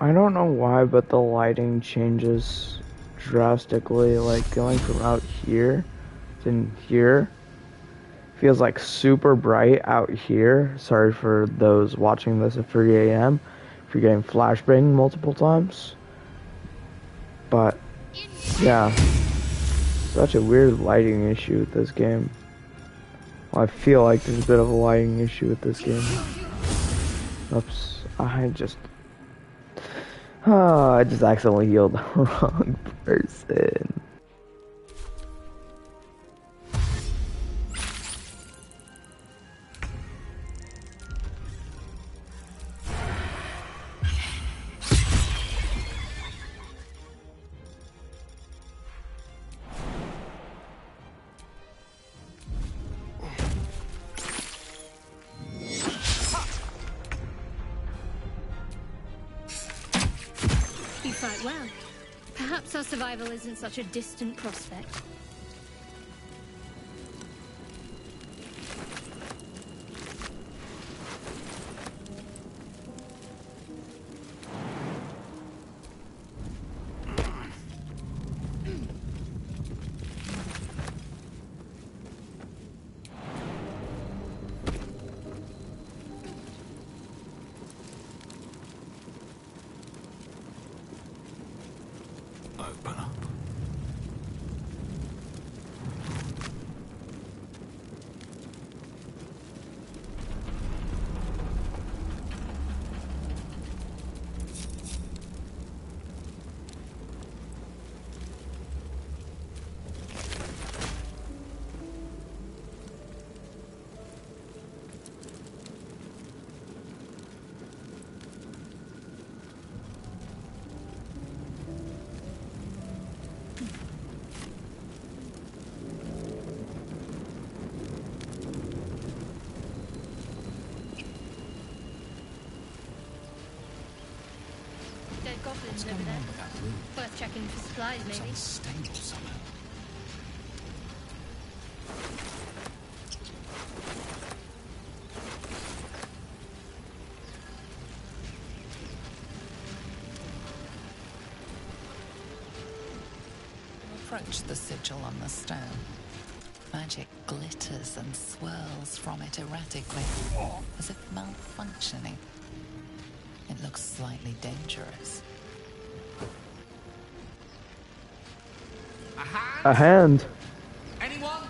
I don't know why, but the lighting changes drastically. Like going from out here to in here feels like super bright out here. Sorry for those watching this at 3 a.m. if you're getting flashbang multiple times. But yeah, such a weird lighting issue with this game. Well, I feel like there's a bit of a lighting issue with this game. Oops, I just accidentally healed the wrong person. You fight well. Perhaps our survival isn't such a distant prospect. Open up. Dead goblins over there. Worth checking for supplies, maybe. Unstable somehow. Approach the sigil on the stone. Magic glitters and swirls from it erratically, as if malfunctioning. It looks slightly dangerous. A hand. Anyone?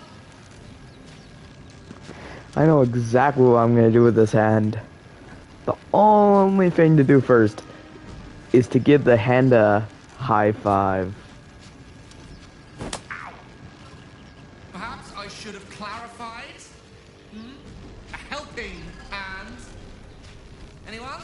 I know exactly what I'm gonna do with this hand. The only thing to do first is to give the hand a high five. Perhaps I should have clarified. A helping hand. Anyone?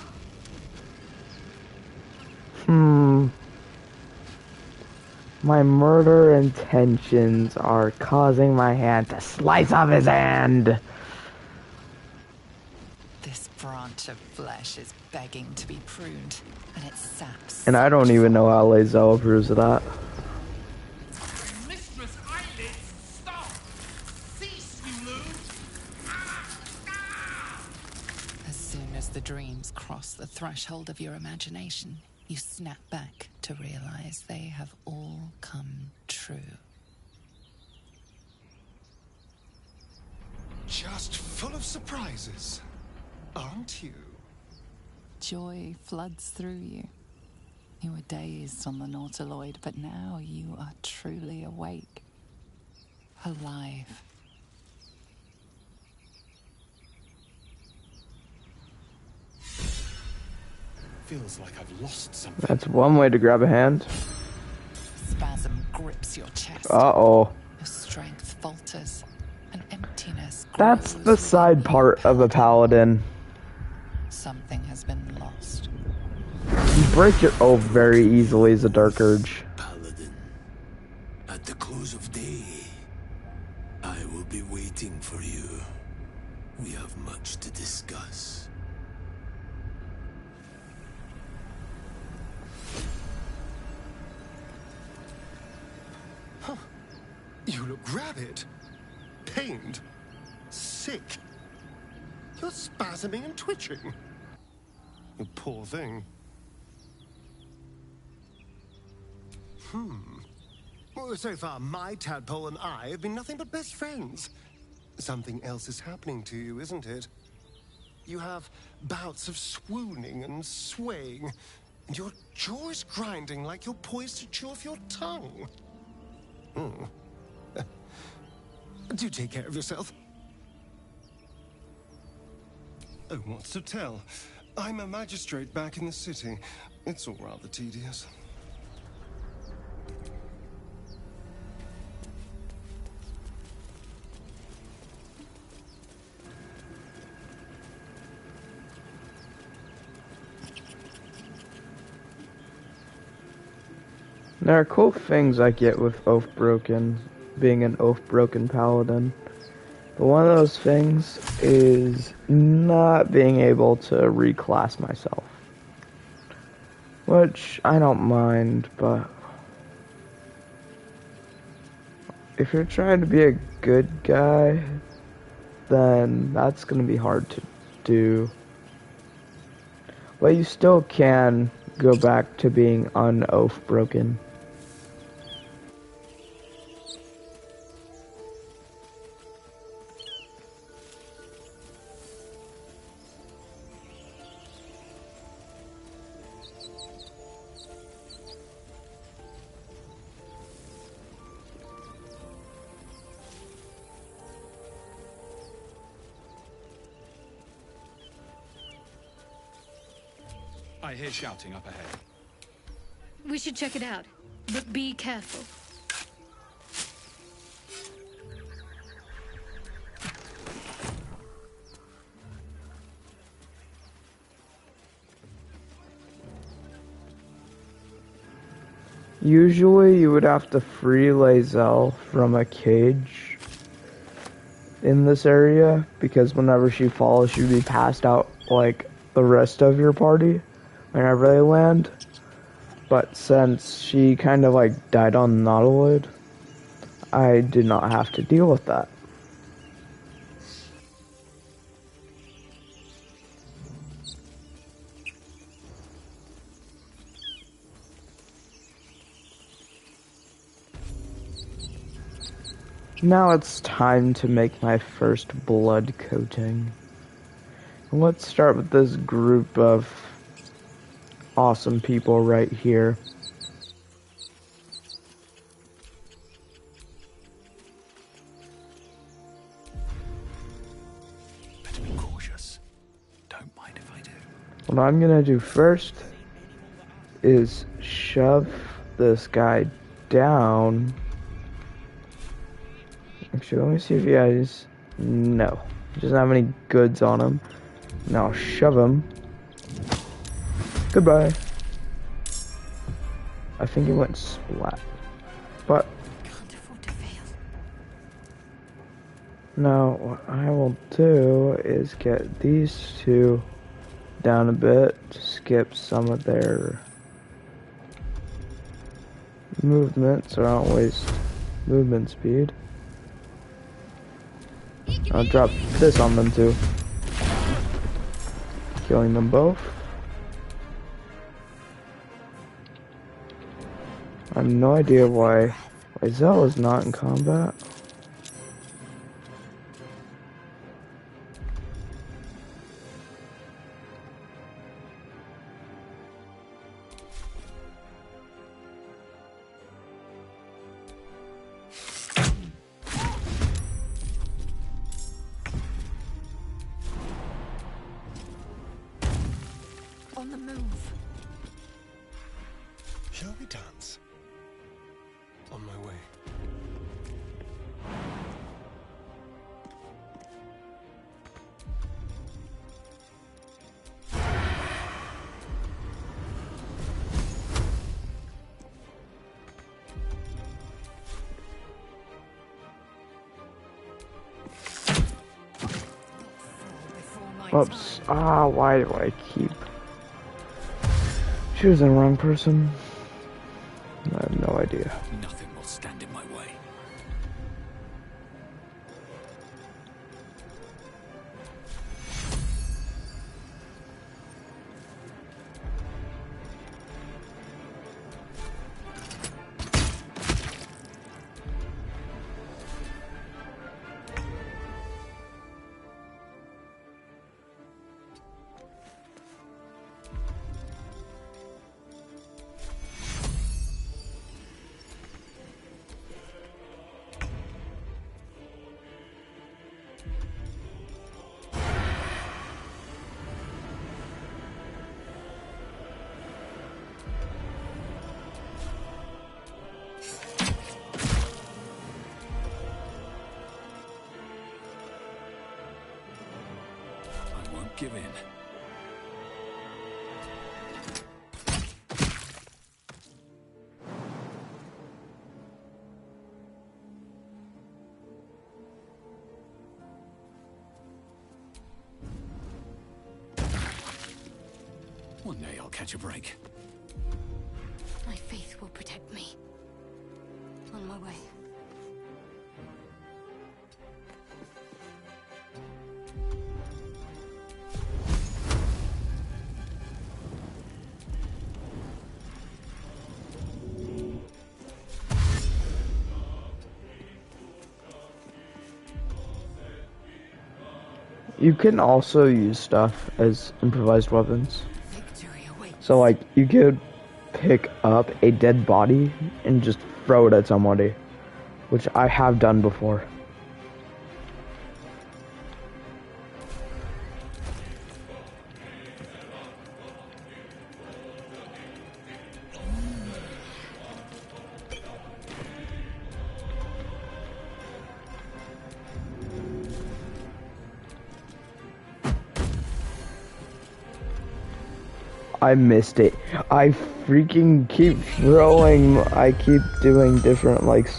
My murder intentions are causing my hand to slice off his hand. This branch of flesh is begging to be pruned, and it saps. And I don't even know how Lazel approves of that. Mistress Eyelids, stop! Cease, you loons! As soon as the dreams cross the threshold of your imagination, you snap back to realize they have all come true. Just full of surprises, aren't you? Joy floods through you. You were dazed on the Nautiloid, but now you are truly awake. Alive. Feels like I've lost something. That's one way to grab a hand. Spasm grips your chest. Uh-oh. Your strength falters. An emptiness That's grows the side part of a paladin. Something has been lost. You break your oath very easily as a Dark Urge. Paladin, at the close of day, I will be waiting for you. We have much to discuss. You look rabid, pained, sick. You're spasming and twitching. You poor thing. Well, so far, my tadpole and I have been nothing but best friends. Something else is happening to you, isn't it? You have bouts of swooning and swaying, and your jaw is grinding like you're poised to chew off your tongue. Do take care of yourself. Oh, what's to tell? I'm a magistrate back in the city. It's all rather tedious. There are cool things I get with being an Oath-broken paladin. But one of those things is not being able to reclass myself. Which I don't mind, but if you're trying to be a good guy, then that's going to be hard to do. But you still can go back to being un-oath-broken. I hear shouting up ahead. We should check it out, but be careful. Usually you would have to free Lae'zel from a cage in this area, because whenever she falls, she'd be passed out like the rest of your party whenever they land. But since she kind of like died on Nautiloid, I did not have to deal with that. Now it's time to make my first blood coating. Let's start with this group of awesome people right here. Better be cautious. Don't mind if I do. What I'm gonna do first is shove this guy down. Actually, let me see if he has... No. He doesn't have any goods on him. Now shove him. Goodbye. I think he went splat. But... now, what I will do is get these two down a bit to skip some of their movement so I don't waste movement speed. I'll drop this on them too. Killing them both. I have no idea why Lae'zel is not in combat. On the move. Shall we dance? On my way. Oops. Ah, why do I keep choosing the wrong person? I have no idea. Nothing will stand in my way. give in. One day I'll catch a break. My faith will protect me. On my way. You can also use stuff as improvised weapons. So like, you could pick up a dead body and just throw it at somebody, which I have done before. I missed it. I freaking keep throwing. I keep doing different, like,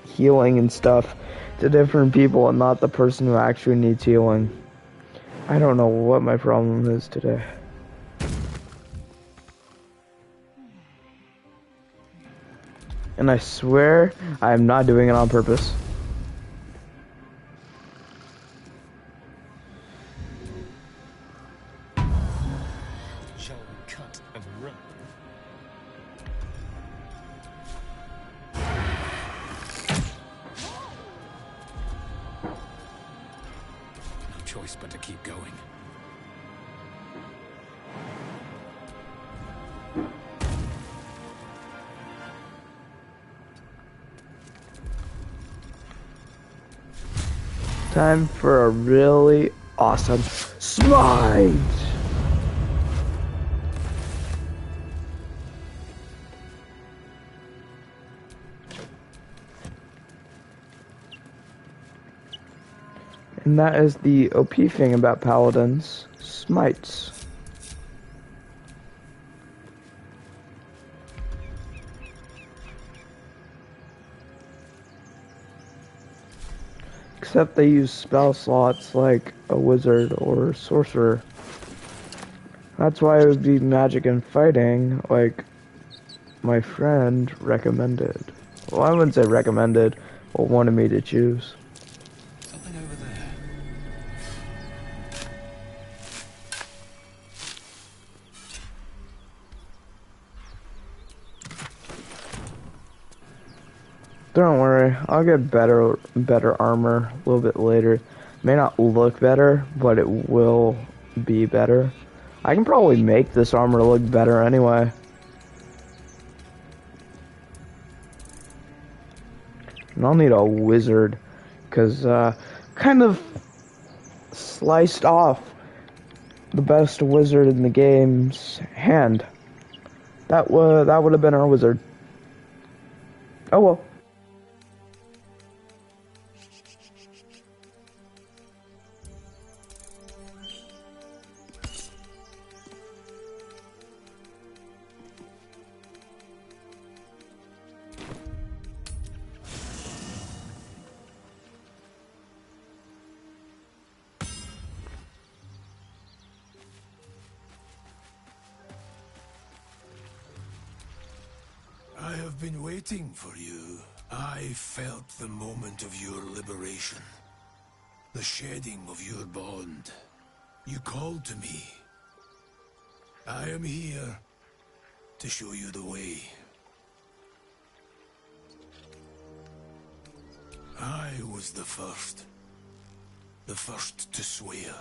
healing and stuff to different people and not the person who actually needs healing. I don't know what my problem is today. And I swear I am not doing it on purpose. Shall we cut and run? No choice but to keep going. Time for a really awesome smite! And that is the OP thing about paladins, smites. Except they use spell slots like a wizard or a sorcerer. That's why it would be magic and fighting, like my friend recommended. Well, I wouldn't say recommended, but wanted me to choose. Something over there. Don't worry, I'll get better armor a little bit later. May not look better, but it will be better. I can probably make this armor look better anyway. And I'll need a wizard, because kind of sliced off the best wizard in the game's hand. That would have been our wizard. Oh well. I have been waiting for you. I felt the moment of your liberation. The shedding of your bond. You called to me. I am here to show you the way. I was the first. The first to swear.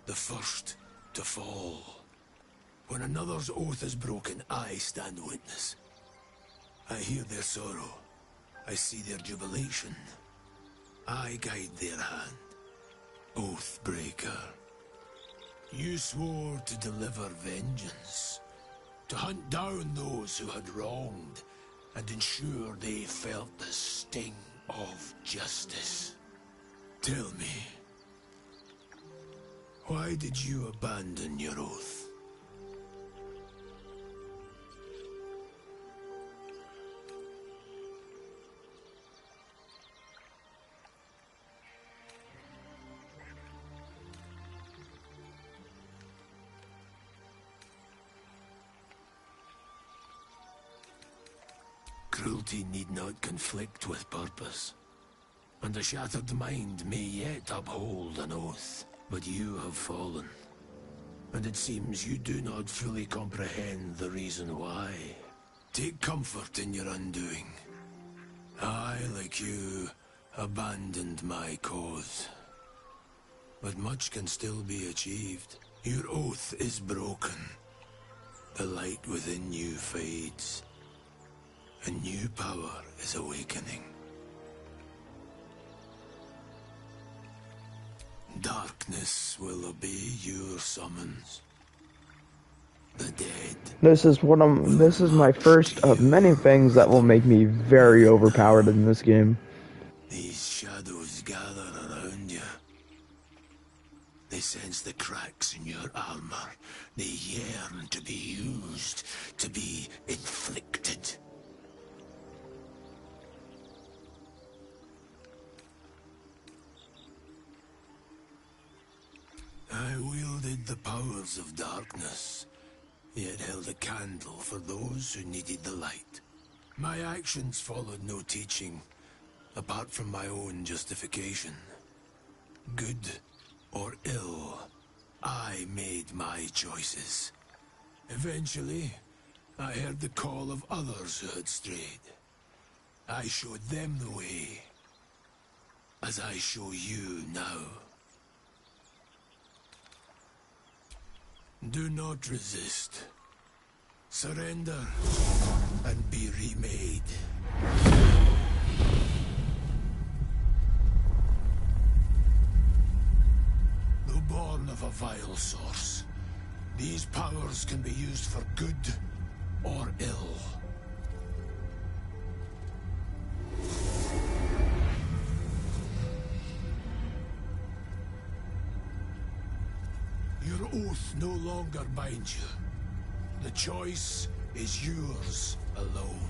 The first to fall. When another's oath is broken, I stand witness. I hear their sorrow. I see their jubilation. I guide their hand. Oathbreaker. You swore to deliver vengeance. To hunt down those who had wronged. And ensure they felt the sting of justice. Tell me. Why did you abandon your oath? Cruelty need not conflict with purpose, and a shattered mind may yet uphold an oath. But you have fallen, and it seems you do not fully comprehend the reason why. Take comfort in your undoing. I, like you, abandoned my cause. But much can still be achieved. Your oath is broken. The light within you fades. A new power is awakening. Darkness will obey your summons. The dead. This is my first of many things that will make me very overpowered in this game. These shadows gather around you. They sense the cracks in your armor. They yearn to be used, to be inflicted. I wielded the powers of darkness, yet held a candle for those who needed the light. My actions followed no teaching, apart from my own justification. Good or ill, I made my choices. Eventually, I heard the call of others who had strayed. I showed them the way, as I show you now. Do not resist. Surrender and be remade. Though born of a vile source, these powers can be used for good or ill. Your oath no longer binds you. The choice is yours alone.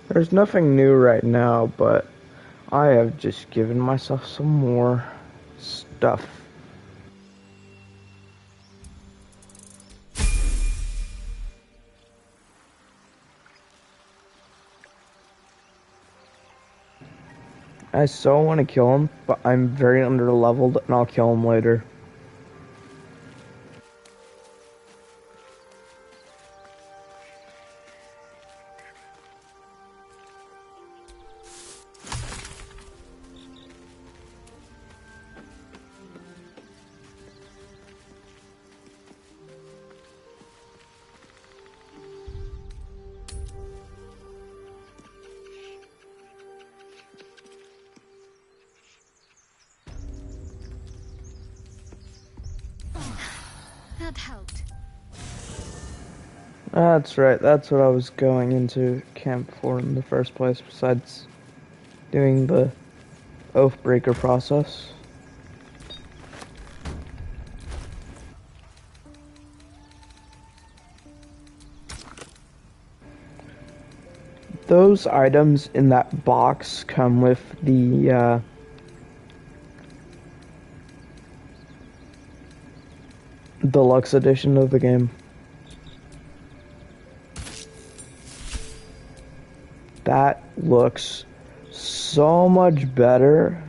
There's nothing new right now, but I have just given myself some more stuff. I so want to kill him, but I'm very underleveled, and I'll kill him later. That helped. That's right, that's what I was going into camp for in the first place, besides doing the Oathbreaker process. Those items in that box come with the deluxe edition of the game. That looks so much better.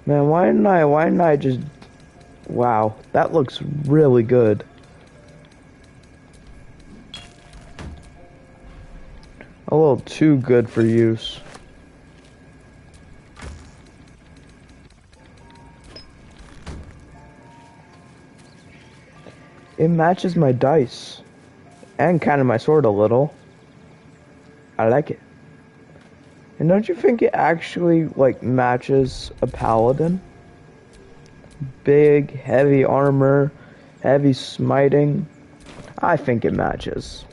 Man, why didn't I just... Wow, that looks really good. A little too good for use. It matches my dice. And kind of my sword a little. I like it. And don't you think it actually, like, matches a paladin? Big, heavy armor, heavy smiting. I think it matches.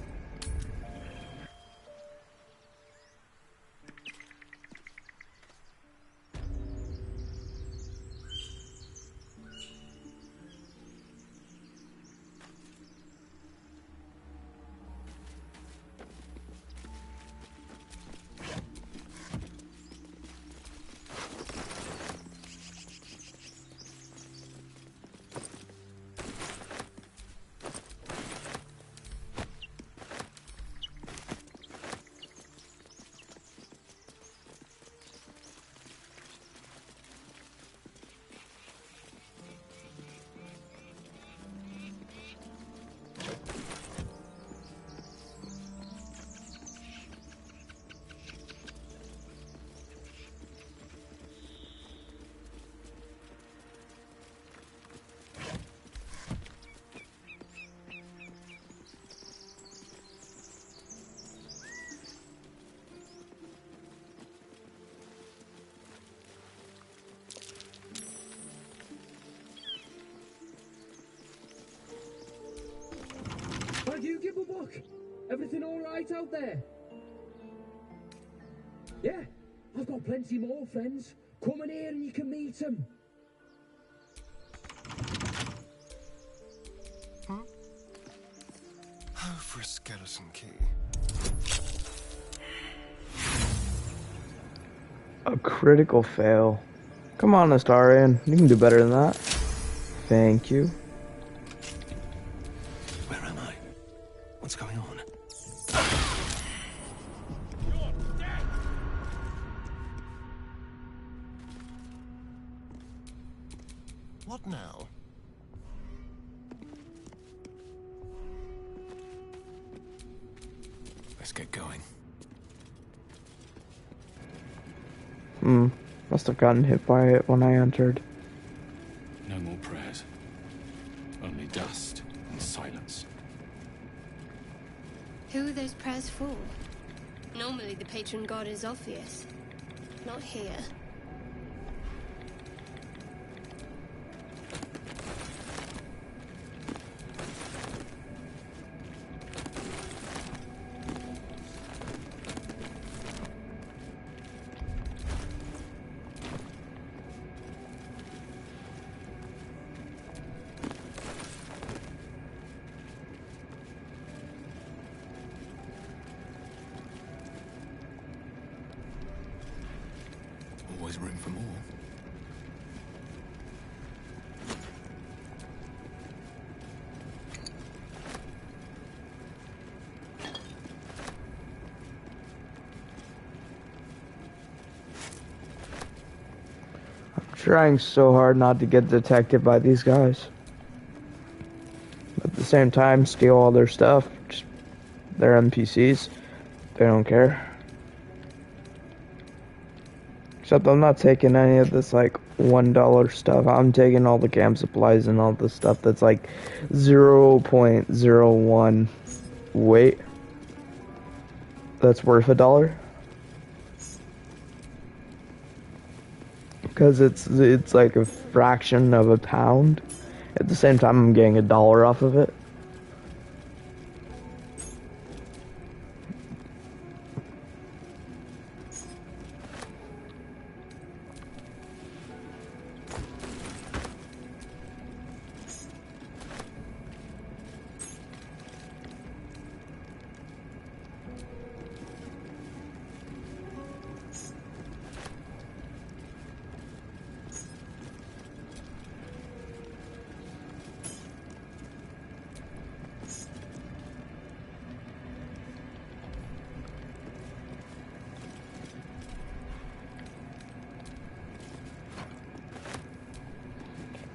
How do you give a buck? Everything all right out there? Yeah, I've got plenty more friends. Come in here and you can meet them. Oh, for a skeleton key. A critical fail. Come on, Astarion. You can do better than that. Thank you. Where am I? What's going on? What now? Let's get going. Must have gotten hit by it when I entered. No more prayers. Only dust and silence. Who are those prayers for? Normally the patron god is obvious. Not here. Always room for more. Trying so hard not to get detected by these guys. But at the same time, steal all their stuff. Just, they're NPCs. They don't care. Except I'm not taking any of this like $1 stuff. I'm taking all the camp supplies and all the stuff that's like 0.01 weight. That's worth $1. Because it's like a fraction of a pound. At the same time, I'm getting $1 off of it.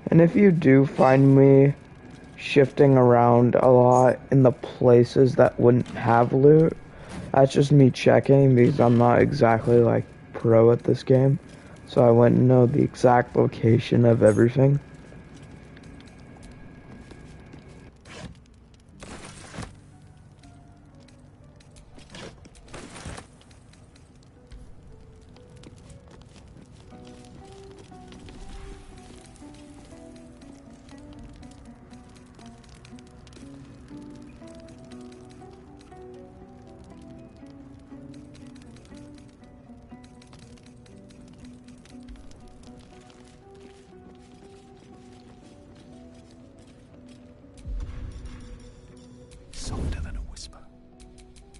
And if you do find me shifting around a lot in the places that wouldn't have loot, that's just me checking because I'm not exactly like pro at this game. So I wouldn't know the exact location of everything. softer than a whisper.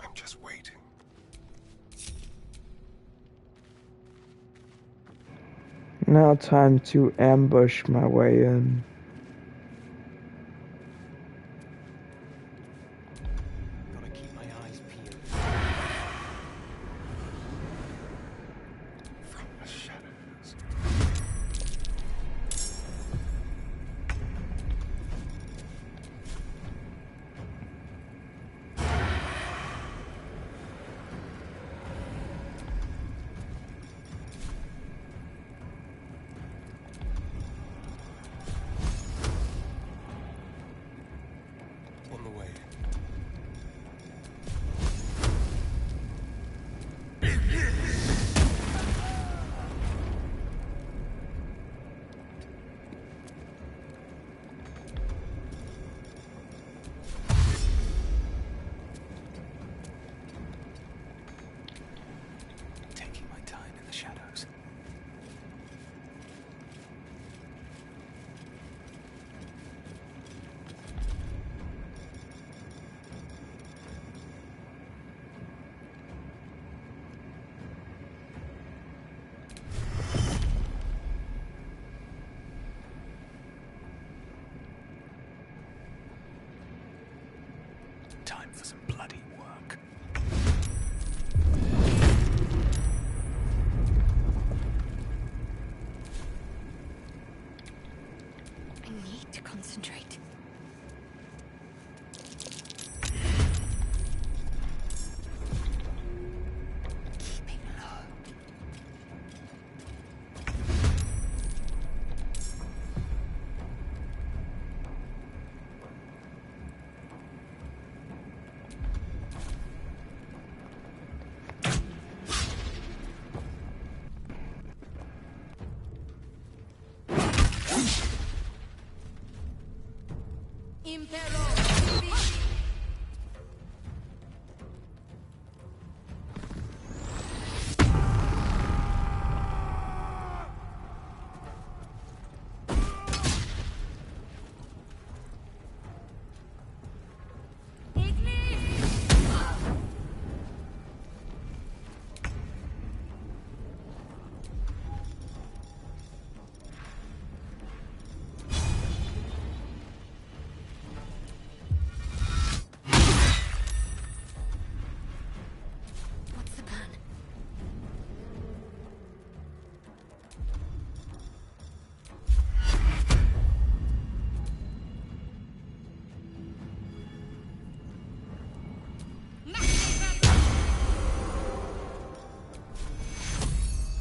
I'm just waiting. Now time to ambush my way in. Gotta keep my eyes peeled. From the shadows. On the way. Taking my time in the shadows. Time for some bloody work. I need to concentrate. Keeping low. What's the plan?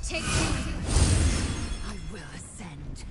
Take me. I will ascend.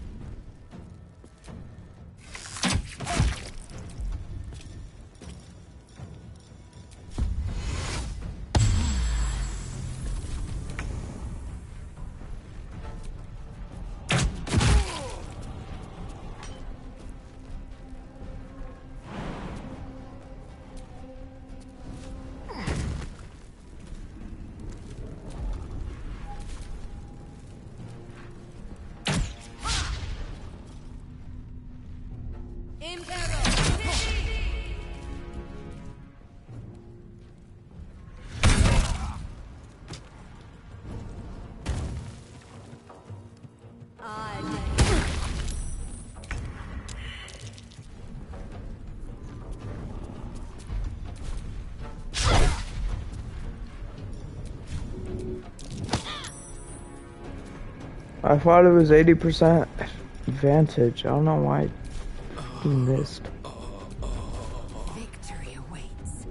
I thought it was 80% advantage. I don't know why he missed. Victory awaits.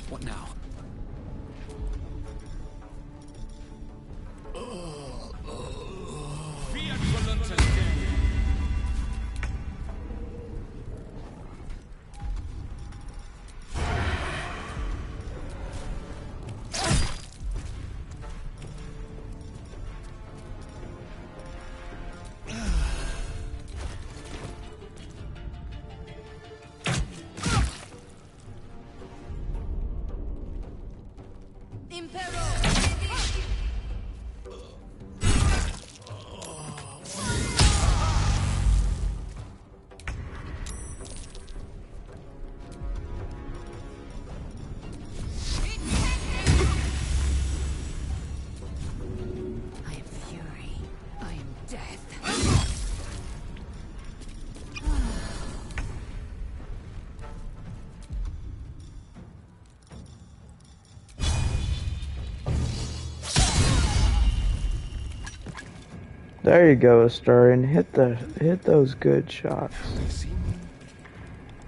What now? There you go, Astarion. Hit those good shots. They see me,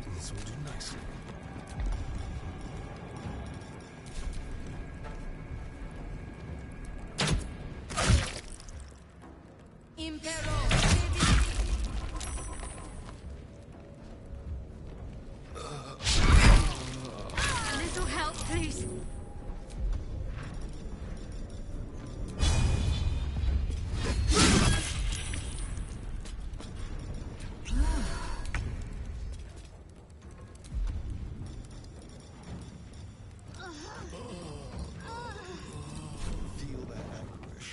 and so do nicely. A little help, please. Feel that anguish.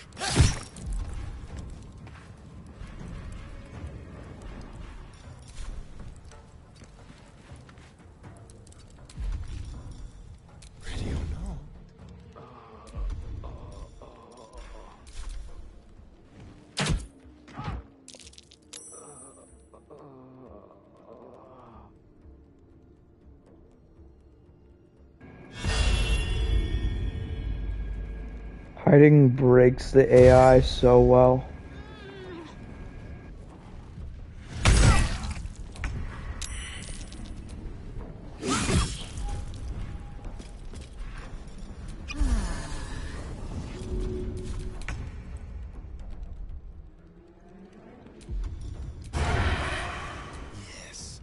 Ready or not? Hiding breaks the AI so well. Yes.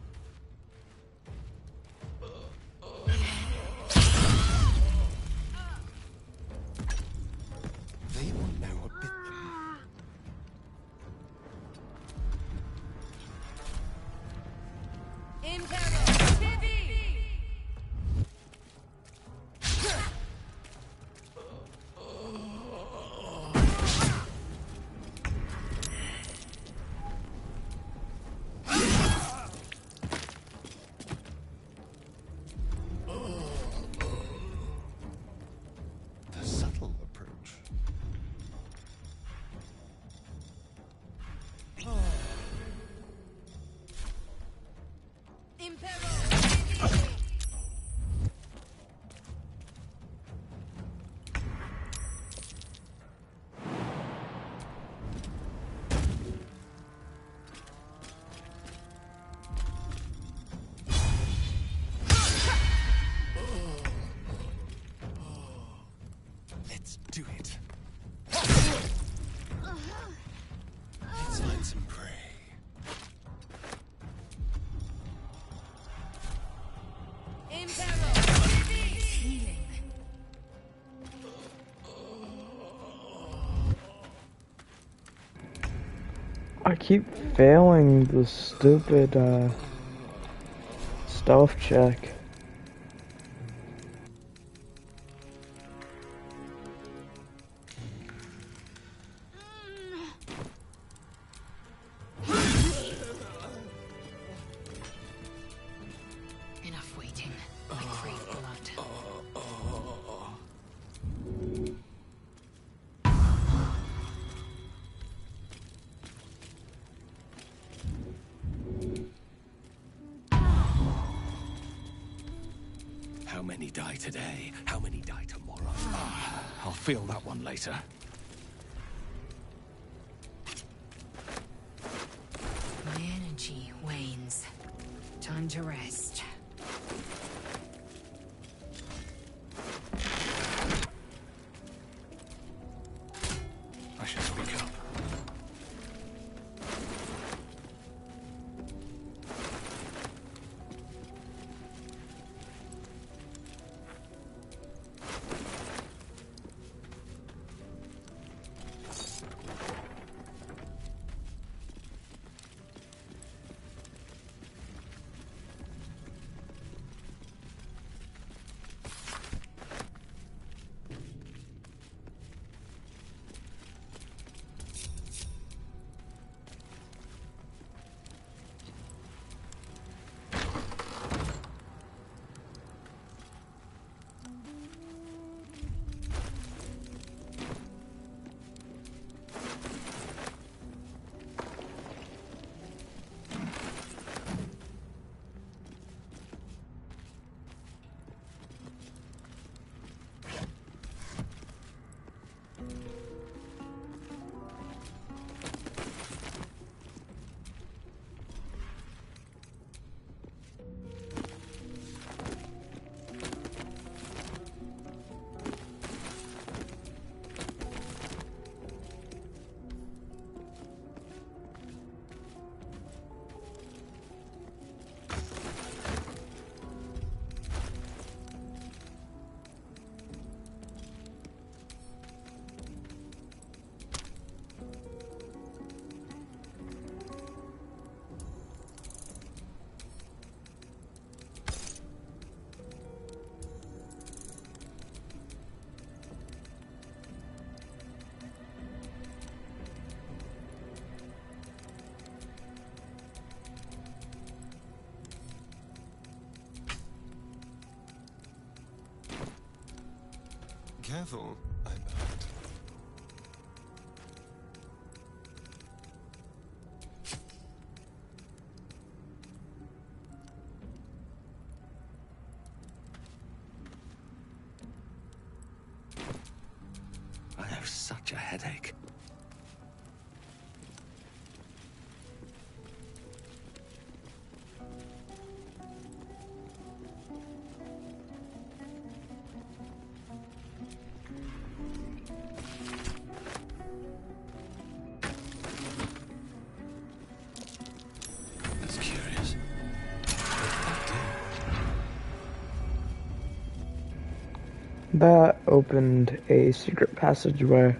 They won't know what bit them. The subtle approach. Let's do it. Let's find some prey. I keep failing the stupid stealth check. Enough waiting. I crave blood. How many die today? How many die tomorrow? I'll feel that one later. My energy wanes. Time to rest. I should speak up. Careful, I bet. I have such a headache. That's curious. What did that do? That opened a secret passageway.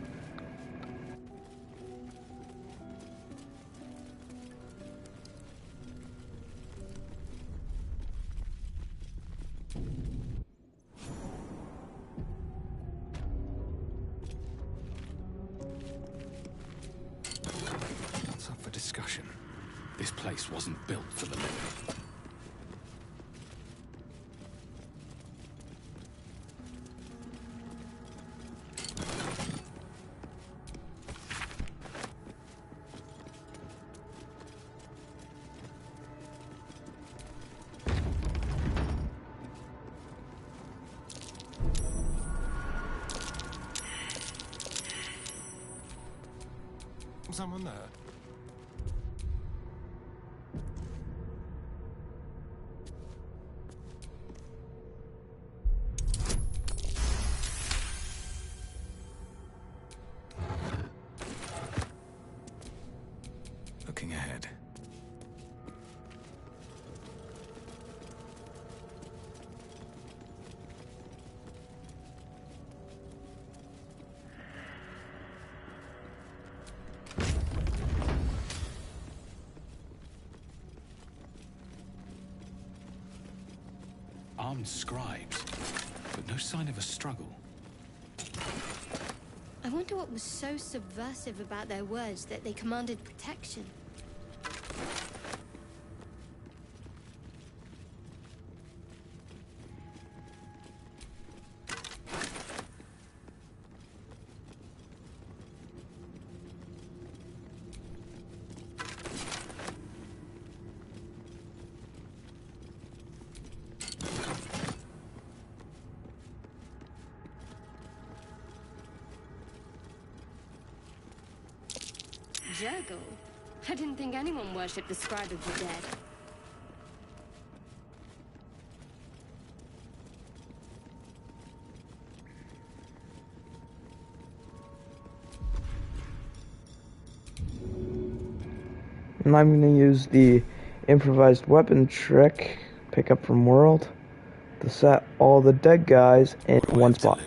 What's up for discussion? This place wasn't built for the living. Someone there? Looking ahead. Armed scribes, but no sign of a struggle. I wonder what was so subversive about their words that they commanded protection. Jurgle? I didn't think anyone worshipped the scribe of the dead. And I'm going to use the improvised weapon trick, pick up from world, to set all the dead guys in one spot.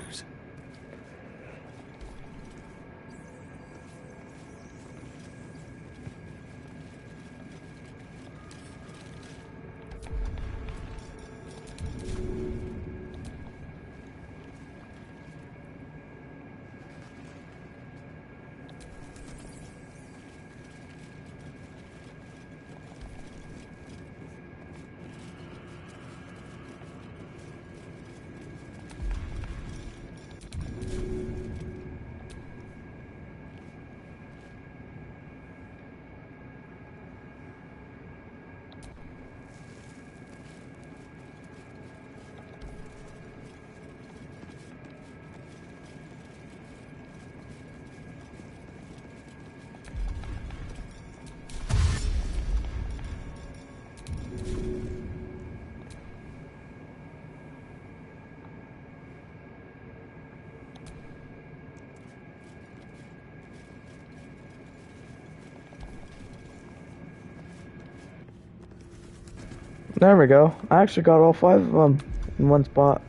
There we go. I actually got all 5 of them in one spot.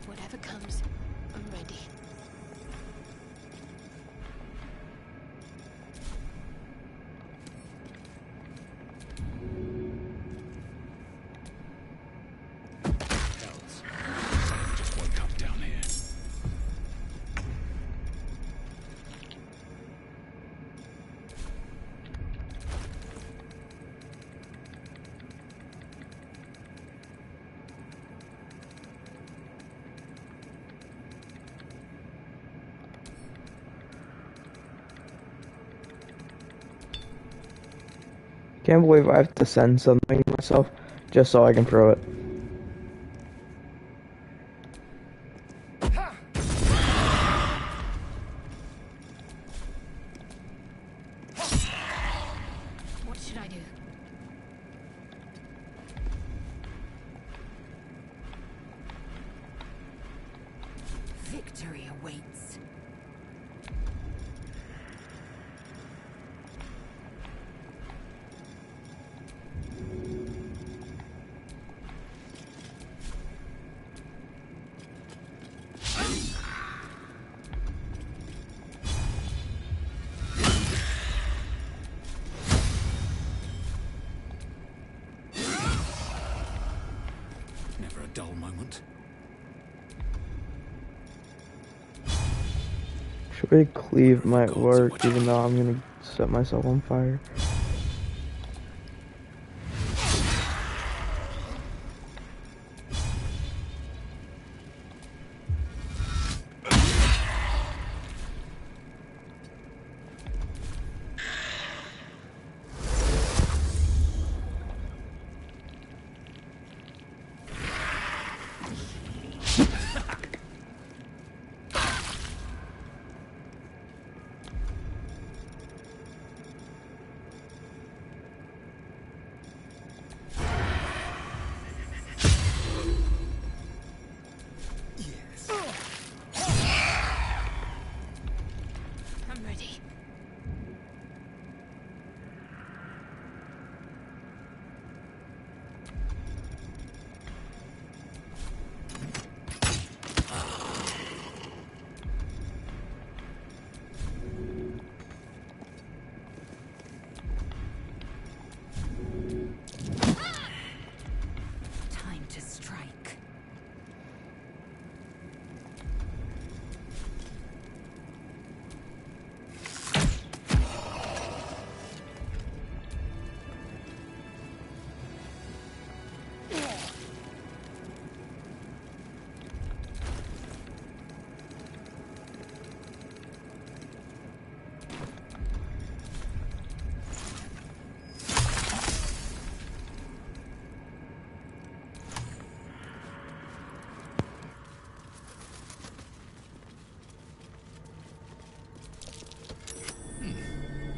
Whatever comes, I'm ready. Hells. Someone just woke up down here. Can't believe I have to send something to myself just so I can throw it. What should I do? Victory awaits. Never a dull moment. Should we cleave might work even though I'm gonna set myself on fire? I'm ready. Time to strike.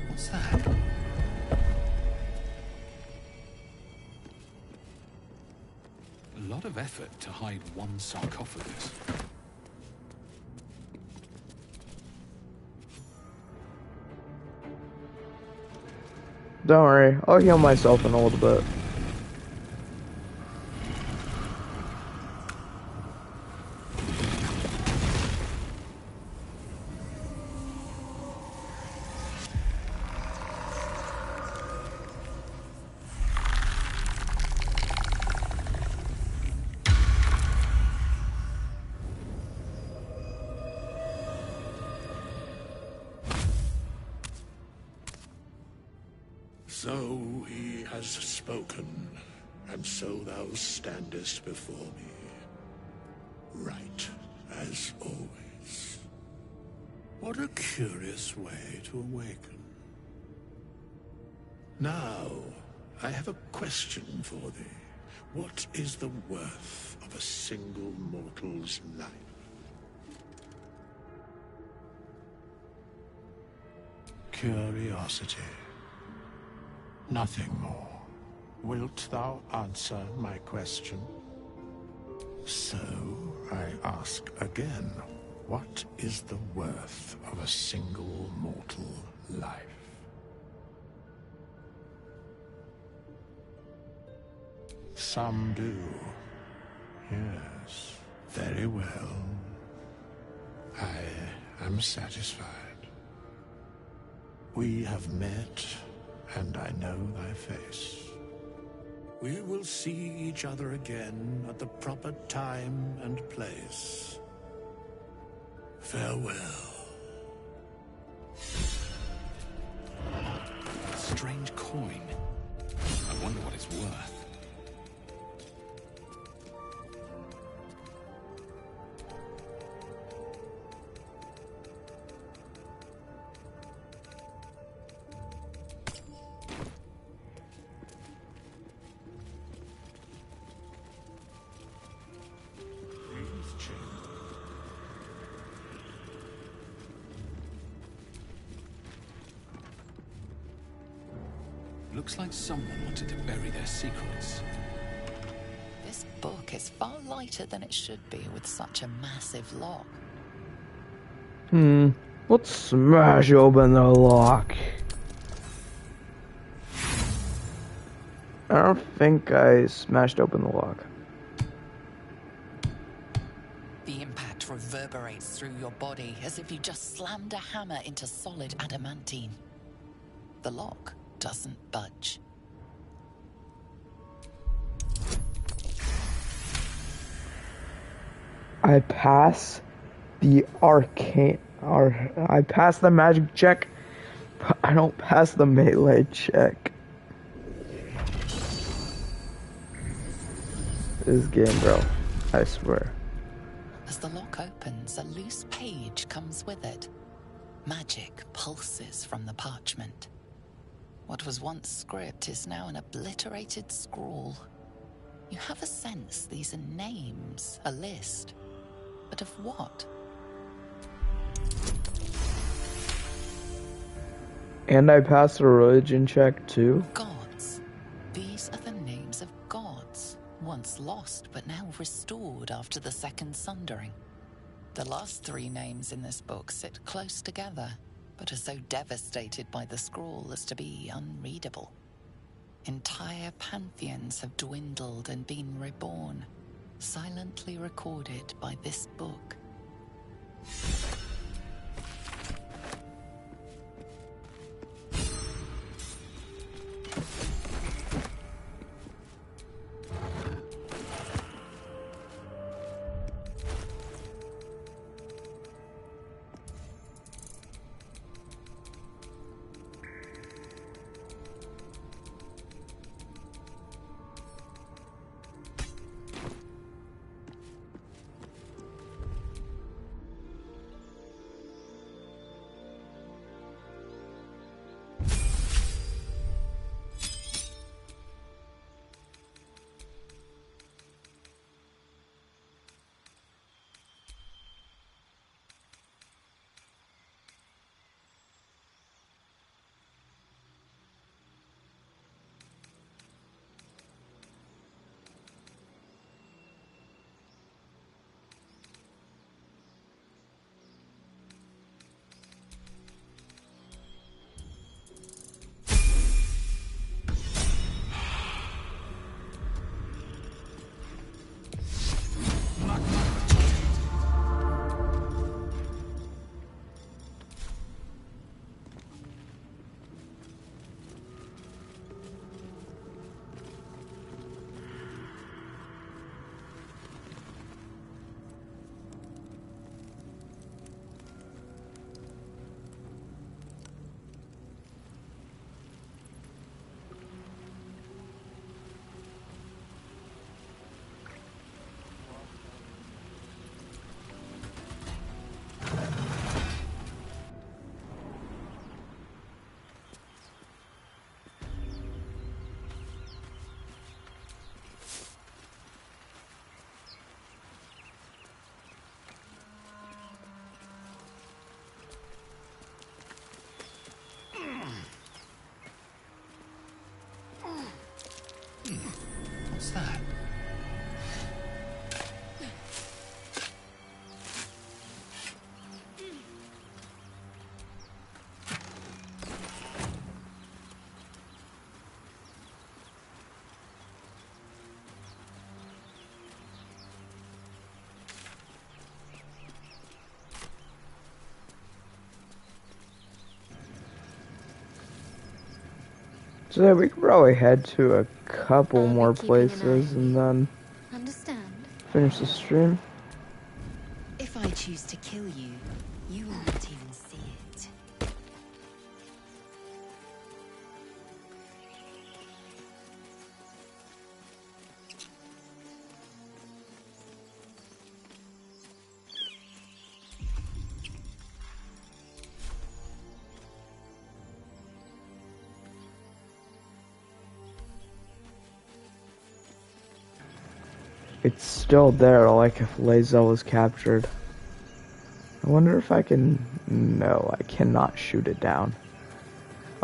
What's that? A lot of effort to hide one sarcophagus. Don't worry, I'll heal myself in a little bit. So he has spoken, and so thou standest before me. Right, as always. What a curious way to awaken. Now, I have a question for thee. What is the worth of a single mortal's life? Curiosity. Nothing more. Wilt thou answer my question? So, I ask again, what is the worth of a single mortal life? Some do. Yes, very well. I am satisfied. We have met, and I know thy face. We will see each other again at the proper time and place. Farewell. Strange coin. I wonder what it's worth. Looks like someone wanted to bury their secrets. This book is far lighter than it should be with such a massive lock. Let's smash open the lock. I don't think I smashed open the lock. The impact reverberates through your body as if you just slammed a hammer into solid adamantine. The lock doesn't budge. I pass the I pass the magic check, but I don't pass the melee check. This game, bro. I swear. As the lock opens, a loose page comes with it. Magic pulses from the parchment. What was once script is now an obliterated scrawl. You have a sense these are names, a list. But of what? And I pass a religion check too. Gods. These are the names of gods, once lost but now restored after the Second Sundering. The last three names in this book sit close together, but are so devastated by the scrawl as to be unreadable. Entire pantheons have dwindled and been reborn, silently recorded by this book. What's that? So yeah, we could probably head to a couple more places and then finish the stream. If I choose to kill you, you will not even see it. It's still there, like if Lae'zel was captured. I wonder if I can... No, I cannot shoot it down.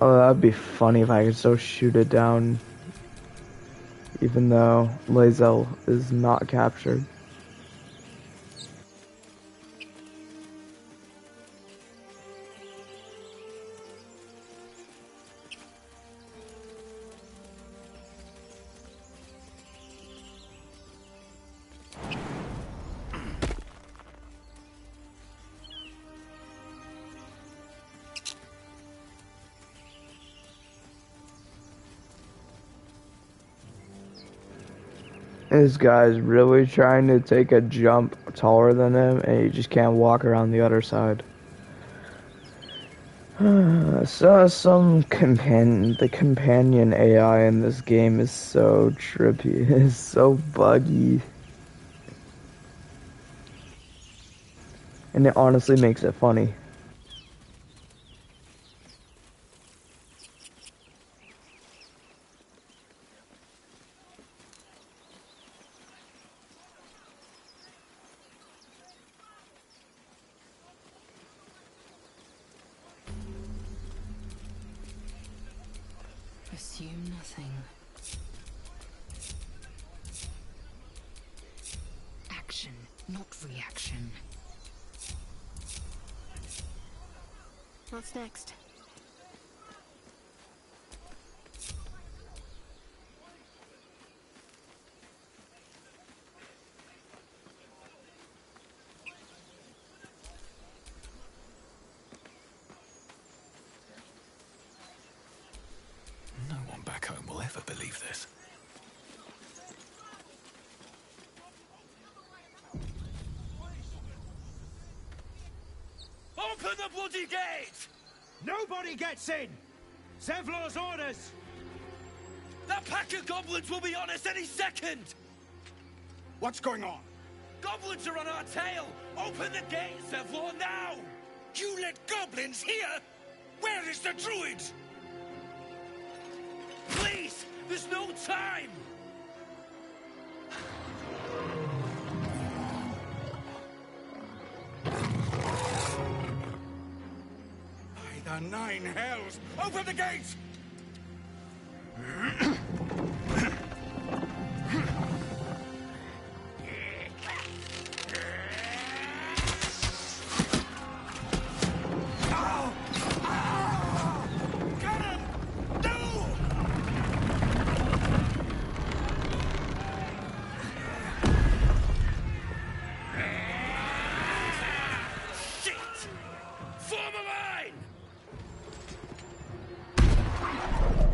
Oh, that'd be funny if I could still shoot it down, even though Lae'zel is not captured. This guy's really trying to take a jump taller than him, and he just can't walk around the other side. The companion AI in this game is so trippy. It's so buggy. And it honestly makes it funny. Assume nothing. Action, not reaction. What's next? No one back home will ever believe this. Open the bloody gate! Nobody gets in! Zevlor's orders! That pack of goblins will be on us any second! What's going on? Goblins are on our tail! Open the gate, Zevlor, now! You let goblins here? Where is the druid? Please! There's no time! By the 9 hells! Open the gate!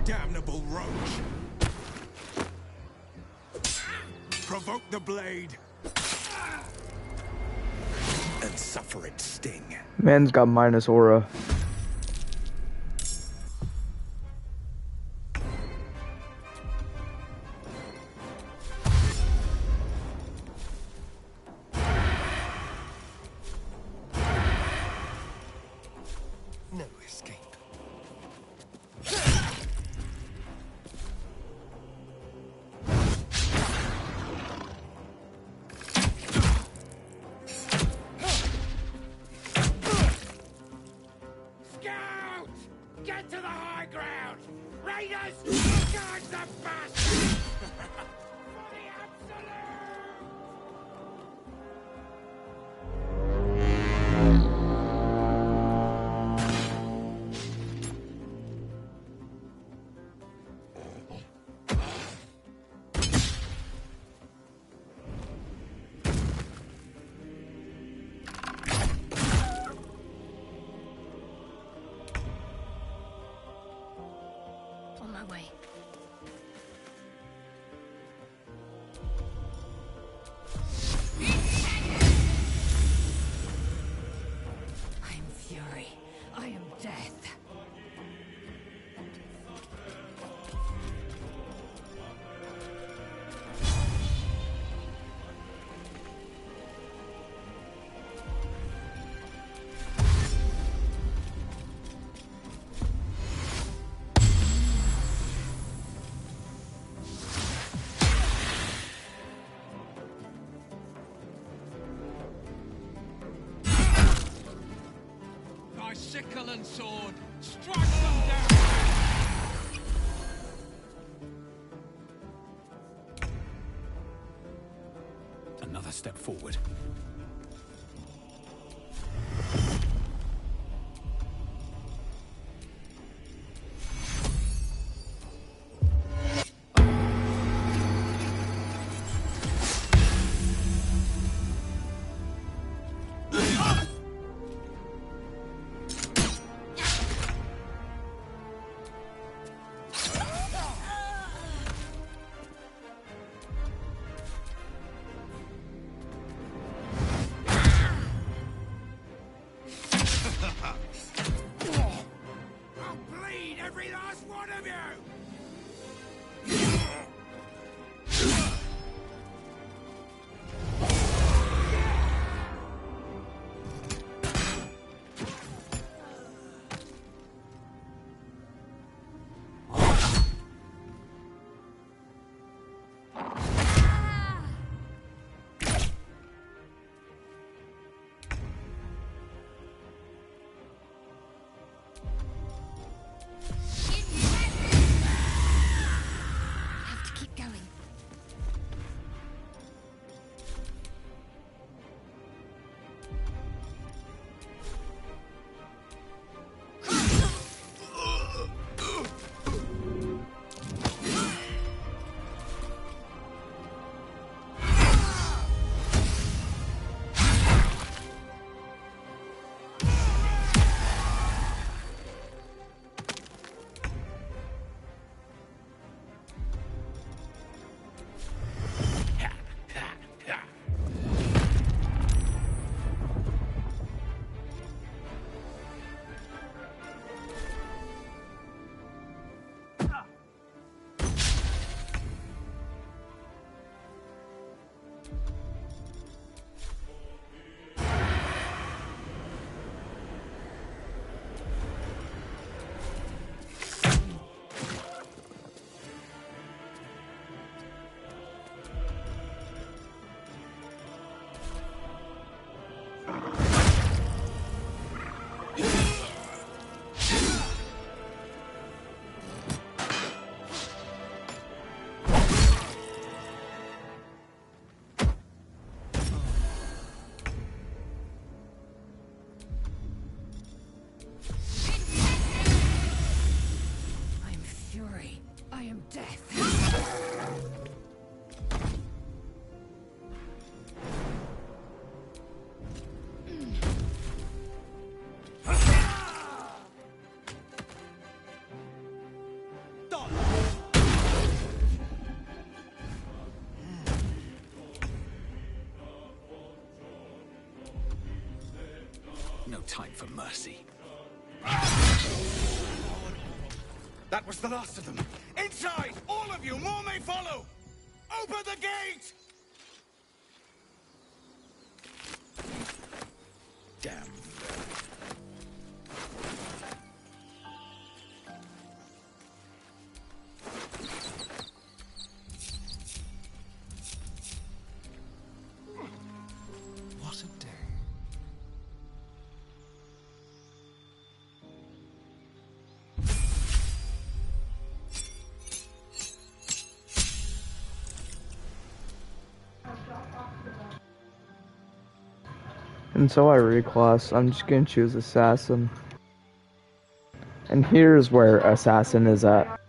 Damnable roach! Provoke the blade! And suffer its sting. Man's got minus aura. No escape. Get to the high ground! Raiders! Guard the bastards! For the absolute! On my way. I am fury. I am death. Thy sickle and sword, strike them down! step forward. I'll bleed every last one of you! Have to keep going. I am fury. I am death. No time for mercy. That was the last of them. Inside! All of you! More may follow! Open the gate! Damn. What a day. Until I reclass, I'm just gonna choose Assassin. And here's where Assassin is at.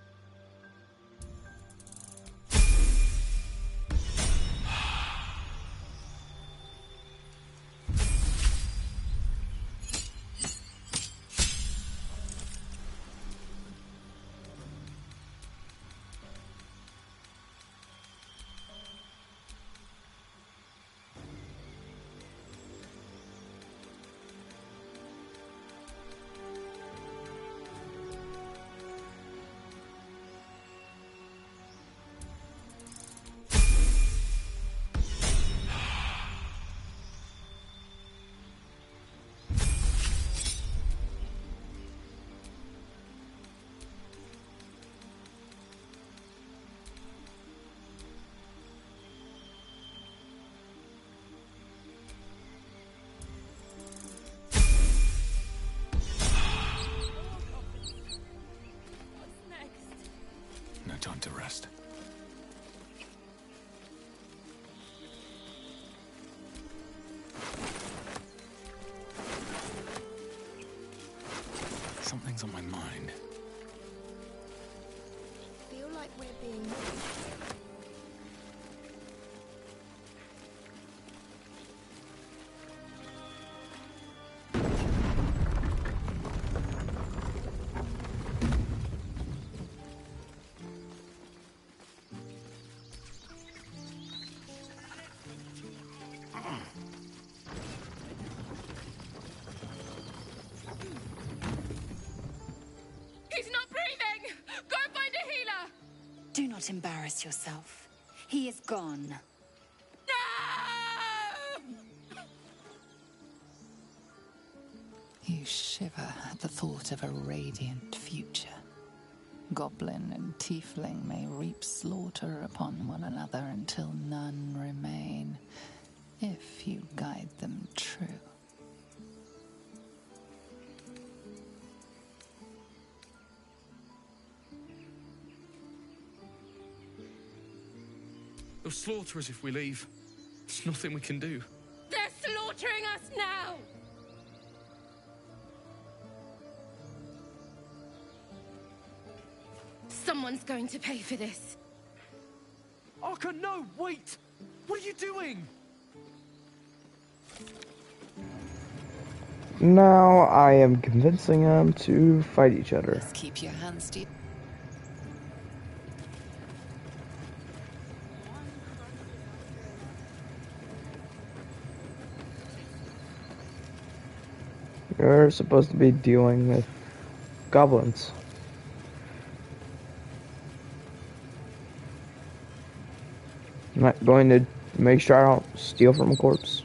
No time to rest. like we're being... He's not breathing! Go find a healer! Do not embarrass yourself. He is gone. You shiver at the thought of a radiant future. Goblin and tiefling may reap slaughter upon one another until none remain, if you guide them true. They'll slaughter us if we leave. There's nothing we can do. They're slaughtering us now! Someone's going to pay for this. Arka, no! Wait! What are you doing? Now I am convincing them to fight each other. Just keep your hands to... You're supposed to be dealing with goblins. I'm not going to make sure I don't steal from a corpse.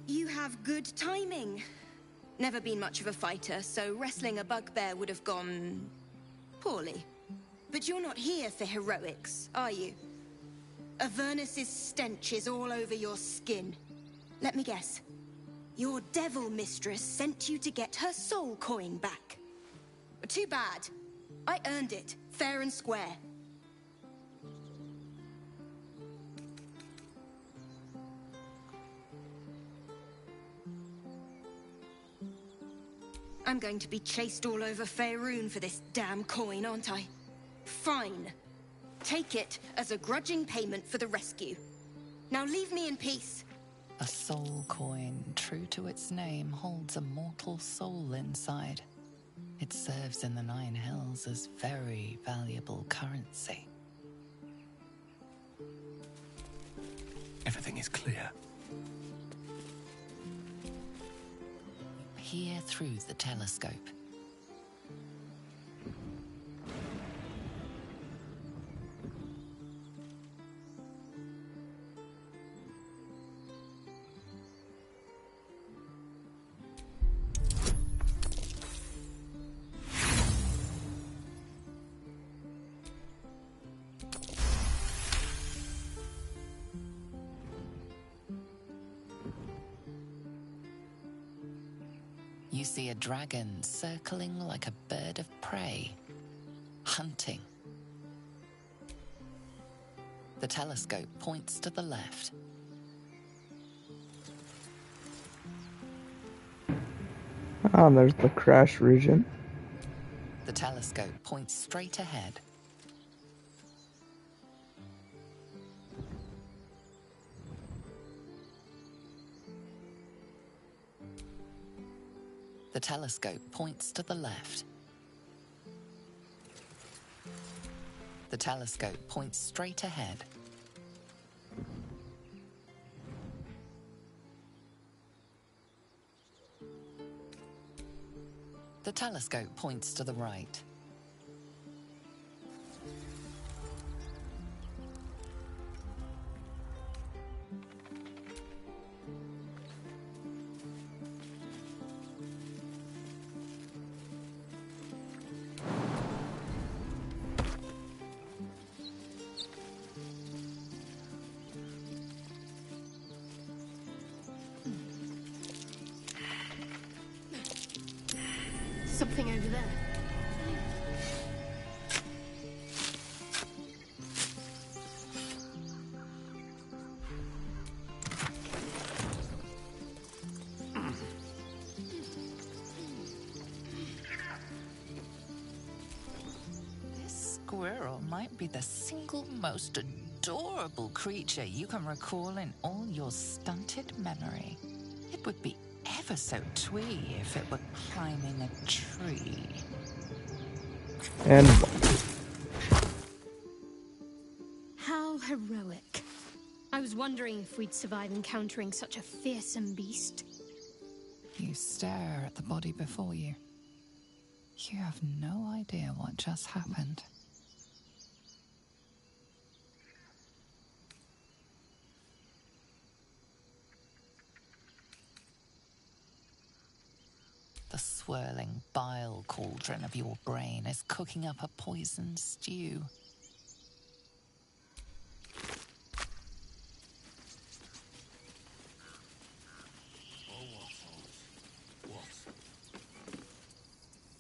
You have good timing. Never been much of a fighter, so wrestling a bugbear would have gone... poorly. But you're not here for heroics, are you? Avernus's stench is all over your skin. Let me guess. Your devil mistress sent you to get her soul coin back. Too bad. I earned it, fair and square. I'm going to be chased all over Faerun for this damn coin, aren't I? Fine. Take it as a grudging payment for the rescue. Now leave me in peace. A soul coin, true to its name, holds a mortal soul inside. It serves in the Nine Hells as very valuable currency. Everything is clear. Peer through the telescope. You see a dragon circling like a bird of prey, hunting. The telescope points to the left. Ah, there's the crash region. The telescope points straight ahead. The telescope points to the left. The telescope points straight ahead. The telescope points to the right. might be the single most adorable creature you can recall in all your stunted memory. It would be ever so twee if it were climbing a tree. And How heroic. I was wondering if we'd survive encountering such a fearsome beast. You stare at the body before you. You have no idea what just happened. The swirling bile cauldron of your brain is cooking up a poison stew.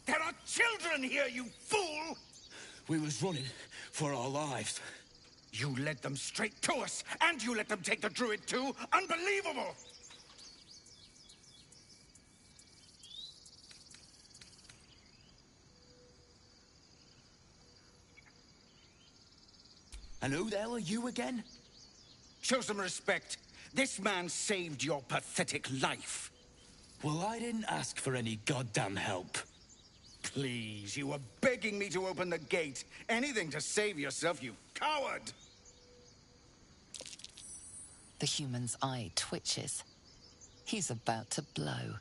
There are children here, you fool! We was running for our lives. You led them straight to us, and you let them take the druid too? Unbelievable! And who the hell are you again? Show some respect. This man saved your pathetic life. Well, I didn't ask for any goddamn help. Please, you were begging me to open the gate. Anything to save yourself, you coward! The human's eye twitches. He's about to blow.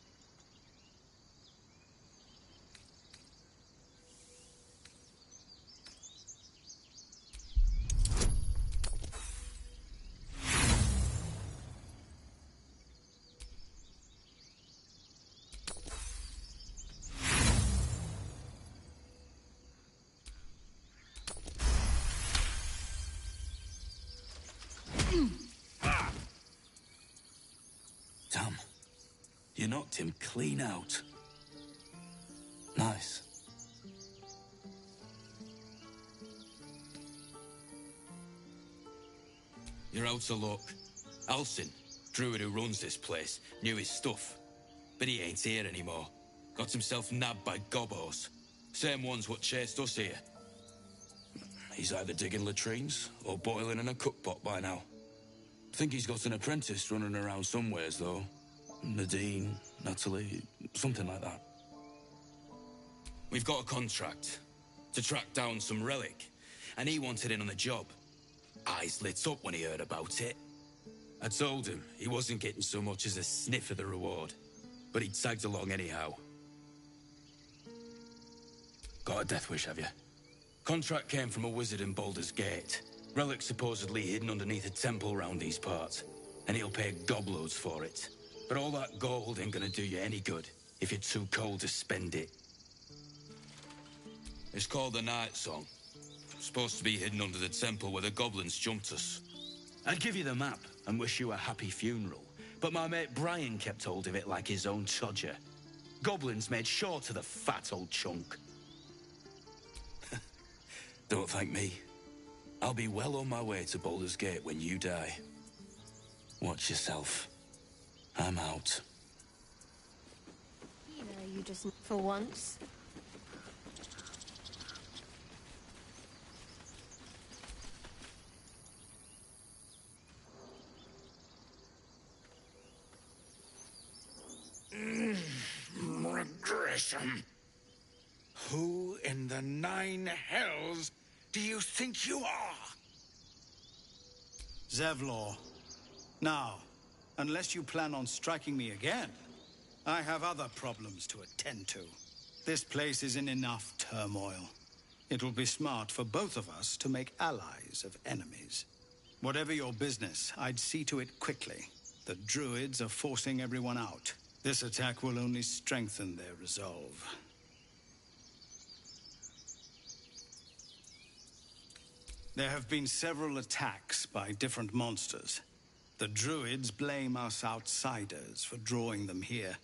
Damn. You knocked him clean out. Nice. You're out of luck. Alcin, druid who runs this place, knew his stuff. But he ain't here anymore. Got himself nabbed by gobos. Same ones what chased us here. He's either digging latrines or boiling in a cookpot by now. Think he's got an apprentice running around somewheres, though. Nadine, Natalie, something like that. We've got a contract to track down some relic, and he wanted in on the job. Eyes lit up when he heard about it. I told him he wasn't getting so much as a sniff of the reward, but he tagged along anyhow. Got a death wish, have you? Contract came from a wizard in Baldur's Gate. Relic supposedly hidden underneath a temple round these parts, and he'll pay gobloads for it. But all that gold ain't gonna do you any good if you're too cold to spend it. It's called the Night Song. Supposed to be hidden under the temple where the goblins jumped us. I'd give you the map and wish you a happy funeral, but my mate Brian kept hold of it like his own Todger. Goblins made sure to the fat old chunk. Don't thank me. I'll be well on my way to Baldur's Gate when you die. Watch yourself. I'm out. You know, you just for once. Regression. Who in the nine hells do you think you are? Zevlor. Now, unless you plan on striking me again, I have other problems to attend to. This place is in enough turmoil. It will be smart for both of us to make allies of enemies. Whatever your business, I'd see to it quickly. The druids are forcing everyone out. This attack will only strengthen their resolve. There have been several attacks by different monsters. The druids blame us outsiders for drawing them here.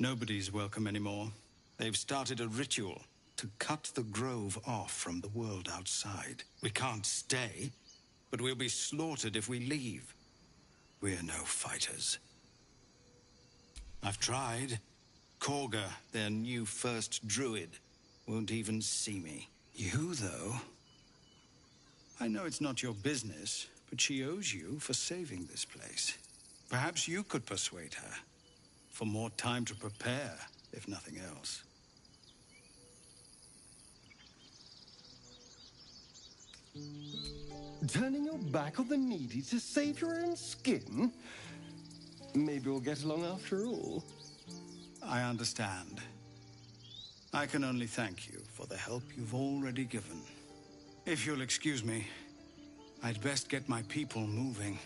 Nobody's welcome anymore. They've started a ritual to cut the grove off from the world outside. We can't stay, but we'll be slaughtered if we leave. We're no fighters. I've tried. Korga, their new first druid, won't even see me. You, though, I know it's not your business, but she owes you for saving this place. Perhaps you could persuade her. For more time to prepare, if nothing else. Turning your back on the needy to save your own skin? Maybe we'll get along after all. I understand. I can only thank you for the help you've already given. If you'll excuse me, I'd best get my people moving.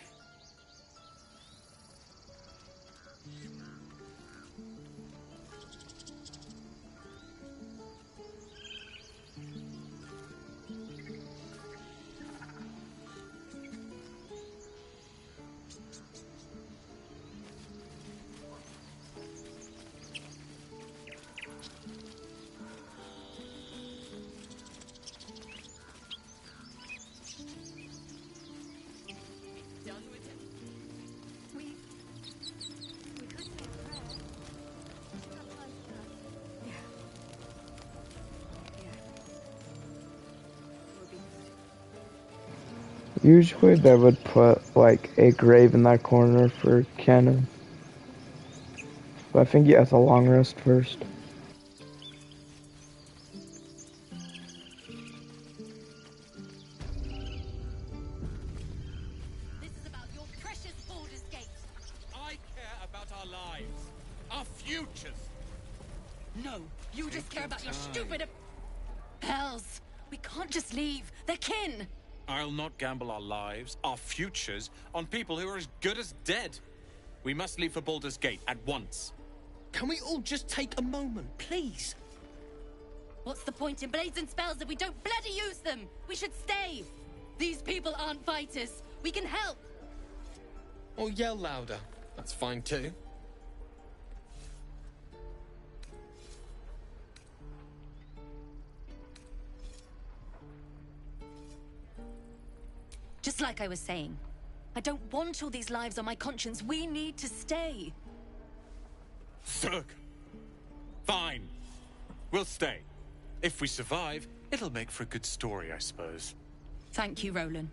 Usually they would put like a grave in that corner for canon. But I think he has a long rest first. This is about your precious Baldur's Gate. I care about our lives. Our futures. No, you just care about your stupid... Hells! We can't just leave. They're kin! I'll not gamble our lives, our futures, on people who are as good as dead. We must leave for Baldur's Gate at once. Can we all just take a moment, please? What's the point in blades and spells if we don't bloody use them? We should stay. These people aren't fighters. We can help. Or yell louder. That's fine too. Just like I was saying, I don't want all these lives on my conscience. We need to stay. Zerg. Fine. We'll stay. If we survive, it'll make for a good story, I suppose. Thank you, Roland.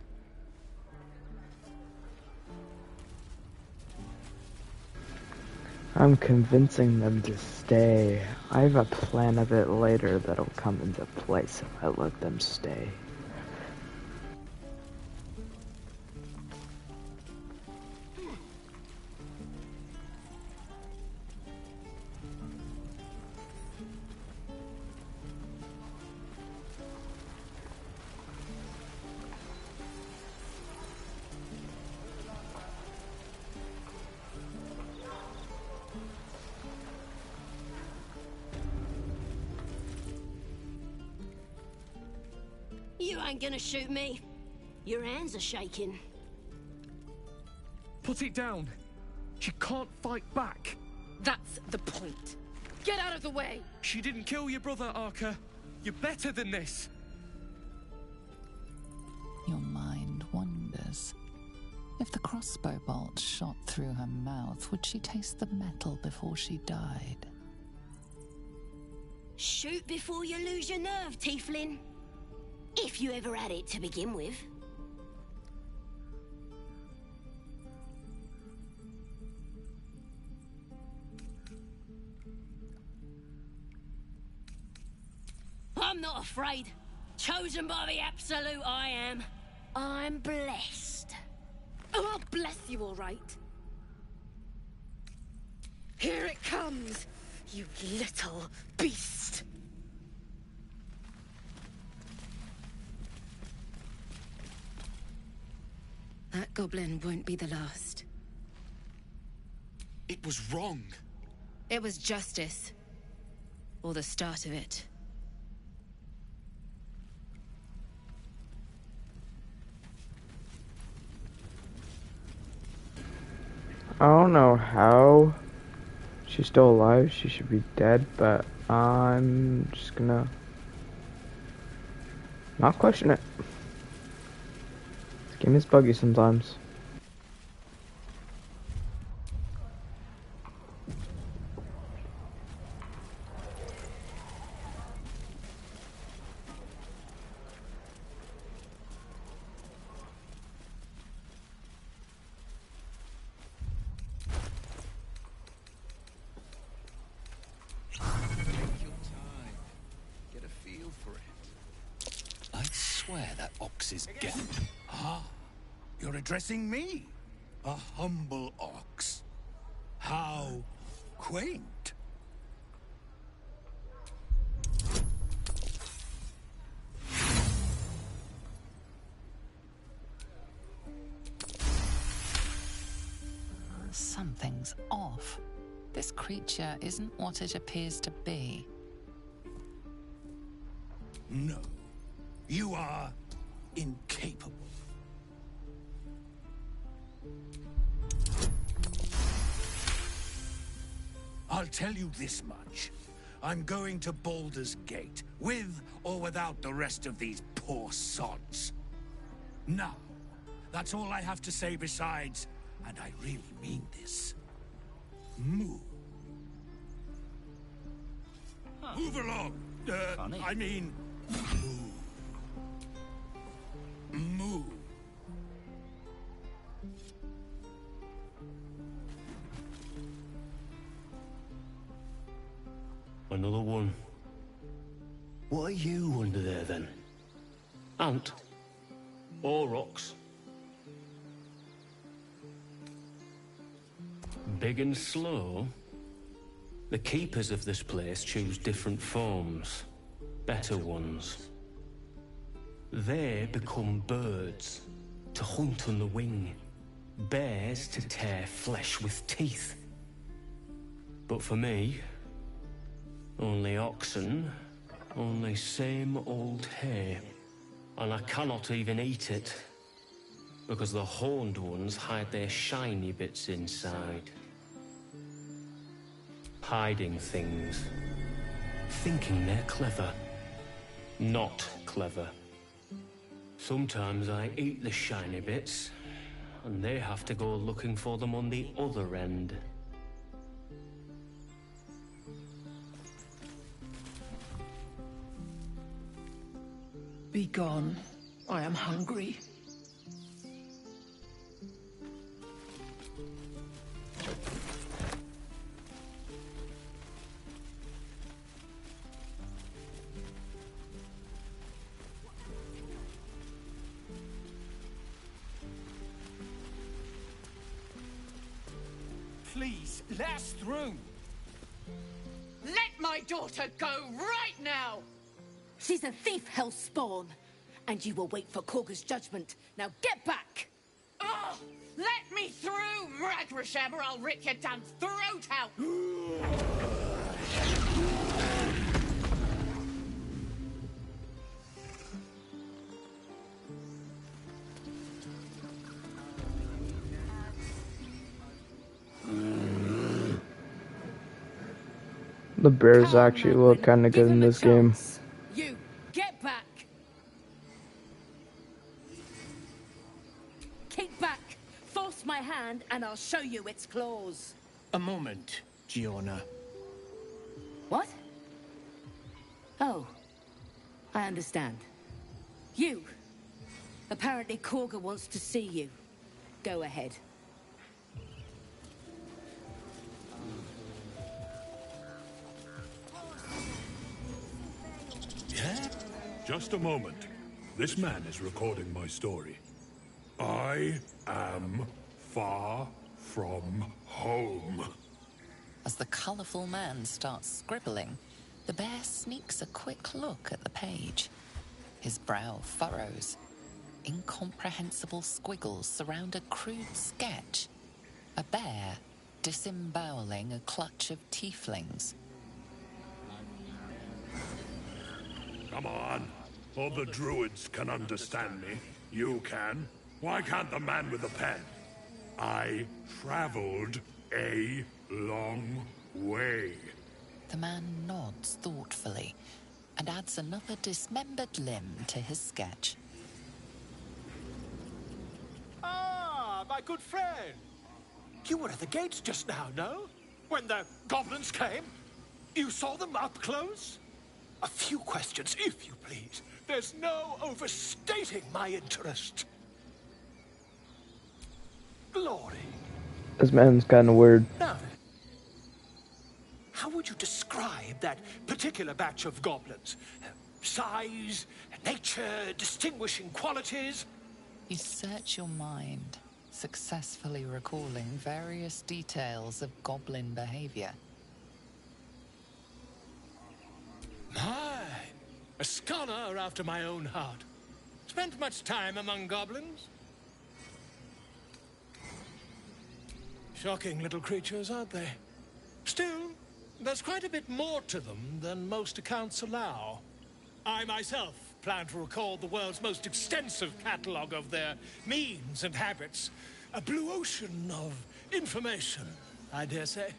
I'm convincing them to stay. I have a plan a bit later that'll come into place if I let them stay. You ain't gonna shoot me. Your hands are shaking. Put it down. She can't fight back. That's the point. Get out of the way! She didn't kill your brother, Arca. You're better than this. Your mind wanders. If the crossbow bolt shot through her mouth, would she taste the metal before she died? Shoot before you lose your nerve, Tiefling. If you ever had it to begin with. I'm not afraid. Chosen by the Absolute, I am. I'm blessed. Oh, I'll bless you, all right. Here it comes, you little beast. That goblin won't be the last. It was wrong. It was justice. Or the start of it. I don't know how she's still alive. She should be dead, but I'm just gonna not question it. This game is buggy sometimes. ox's gap. Ah, you're addressing me, a humble ox. How quaint. Something's off. This creature isn't what it appears to be. No, you are incapable. I'll tell you this much. I'm going to Baldur's Gate, with or without the rest of these poor sods. Now, that's all I have to say besides, and I really mean this, move. Huh. Move along. I mean, move. Move. Another one. What are you under there, then? Ant? Or rocks? Big and slow? The keepers of this place choose different forms. Better ones. They become birds, to hunt on the wing. Bears to tear flesh with teeth. But for me, only oxen, only same old hay. And I cannot even eat it, because the horned ones hide their shiny bits inside. Hiding things. Thinking they're clever. Not clever. Sometimes I eat the shiny bits, and they have to go looking for them on the other end. Be gone. I am hungry. Please, let us through. Let my daughter go right now! She's a thief, hellspawn. And you will wait for Korga's judgment. Now get back! Oh, let me through, Ragrasham, or I'll rip your damn throat out! The bears actually look kind of good in this game. You, get back! Keep back! Force my hand and I'll show you its claws. A moment, Giona. What? Oh, I understand. You. Apparently Korga wants to see you. Go ahead. Yeah? Just a moment. This man is recording my story. I am far from home. As the colourful man starts scribbling, the bear sneaks a quick look at the page. His brow furrows. Incomprehensible squiggles surround a crude sketch. A bear disemboweling a clutch of tieflings. Come on. All the druids can understand me. You can. Why can't the man with the pen? I traveled a long way. The man nods thoughtfully and adds another dismembered limb to his sketch. Ah, my good friend. You were at the gates just now, no? When the goblins came? You saw them up close? A few questions, if you please. There's no overstating my interest. Glory. This man's kind of weird. Now then, how would you describe that particular batch of goblins? Size, nature, distinguishing qualities. You search your mind, successfully recalling various details of goblin behavior. My, a scholar after my own heart. Spent much time among goblins? Shocking little creatures, aren't they? Still, there's quite a bit more to them than most accounts allow. I myself plan to record the world's most extensive catalogue of their means and habits. A blue ocean of information, I dare say.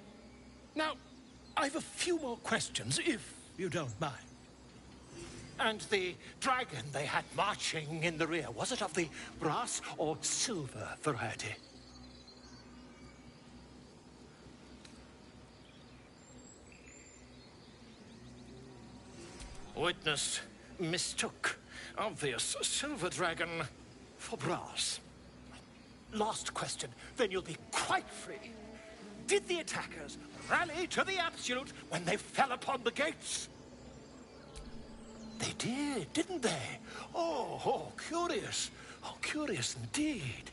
Now, I've a few more questions, if you don't mind. And the dragon they had marching in the rear, was it of the brass or silver variety? Witness mistook obvious silver dragon for brass. Last question, then you'll be quite free. Did the attackers rally to the absolute when they fell upon the gates? They did, didn't they? Oh, curious. Oh, curious indeed.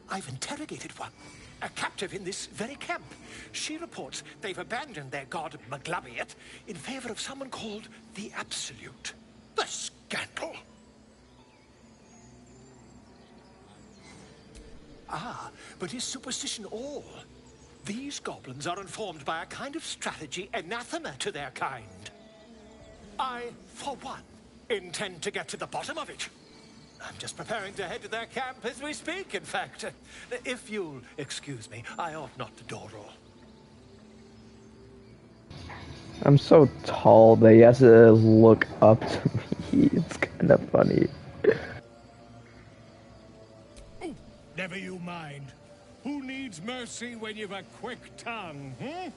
I've interrogated one, a captive in this very camp. She reports they've abandoned their god Maglabiet in favor of someone called the Absolute. The scandal! Ah, but is superstition all? These goblins are informed by a kind of strategy anathema to their kind. I, for one, intend to get to the bottom of it. I'm just preparing to head to their camp as we speak, in fact. If you'll excuse me, I ought not to dawdle. I'm so tall that he has to look up to me. It's kind of funny. Never you mind. Who needs mercy when you've a quick tongue, hmm?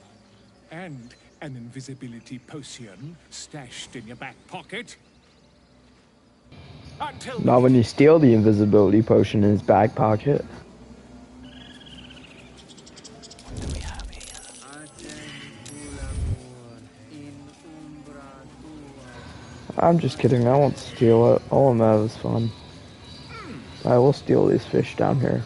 And an invisibility potion stashed in your back pocket? Until Not when you steal the invisibility potion in his back pocket. I'm just kidding, I won't steal it. All I'm out is fun. I will steal these fish down here.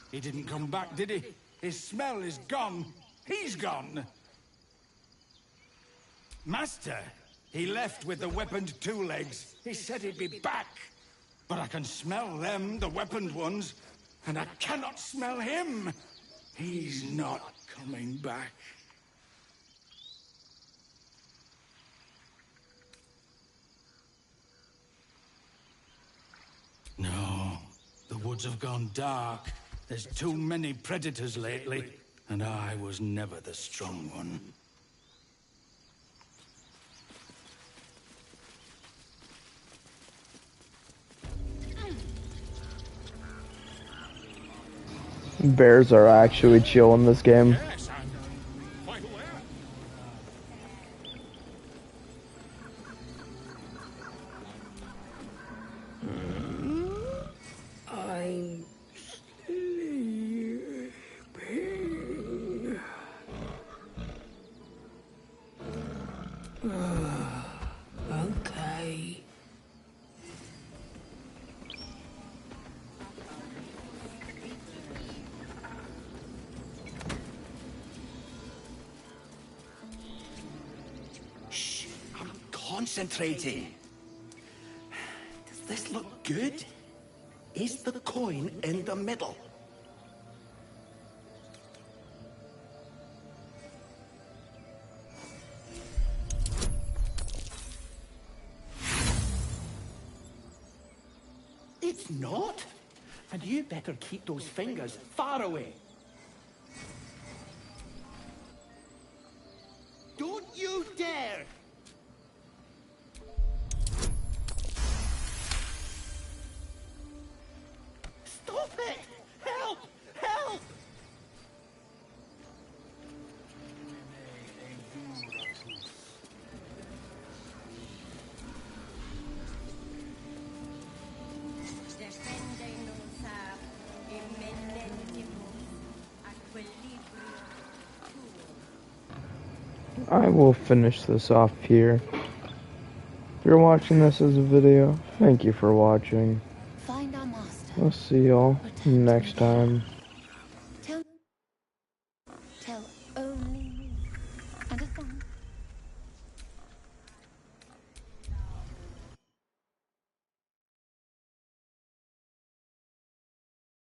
He didn't come back, did he? His smell is gone. He's gone. Master, he left with the weaponed two legs. He said he'd be back. But I can smell them, the weaponed ones, and I cannot smell him. He's not coming back. No, the woods have gone dark. There's too many predators lately, and I was never the strong one. Bears are actually chill in this game. Yes, I'm quite aware. I'm sleeping. Okay. Shh, I'm concentrating. Does this look good? Is the coin in the middle? It's not. And you better keep those fingers far away. Don't you dare! I will finish this off here. If you're watching this as a video, thank you for watching. Find our master. I'll see y'all next time.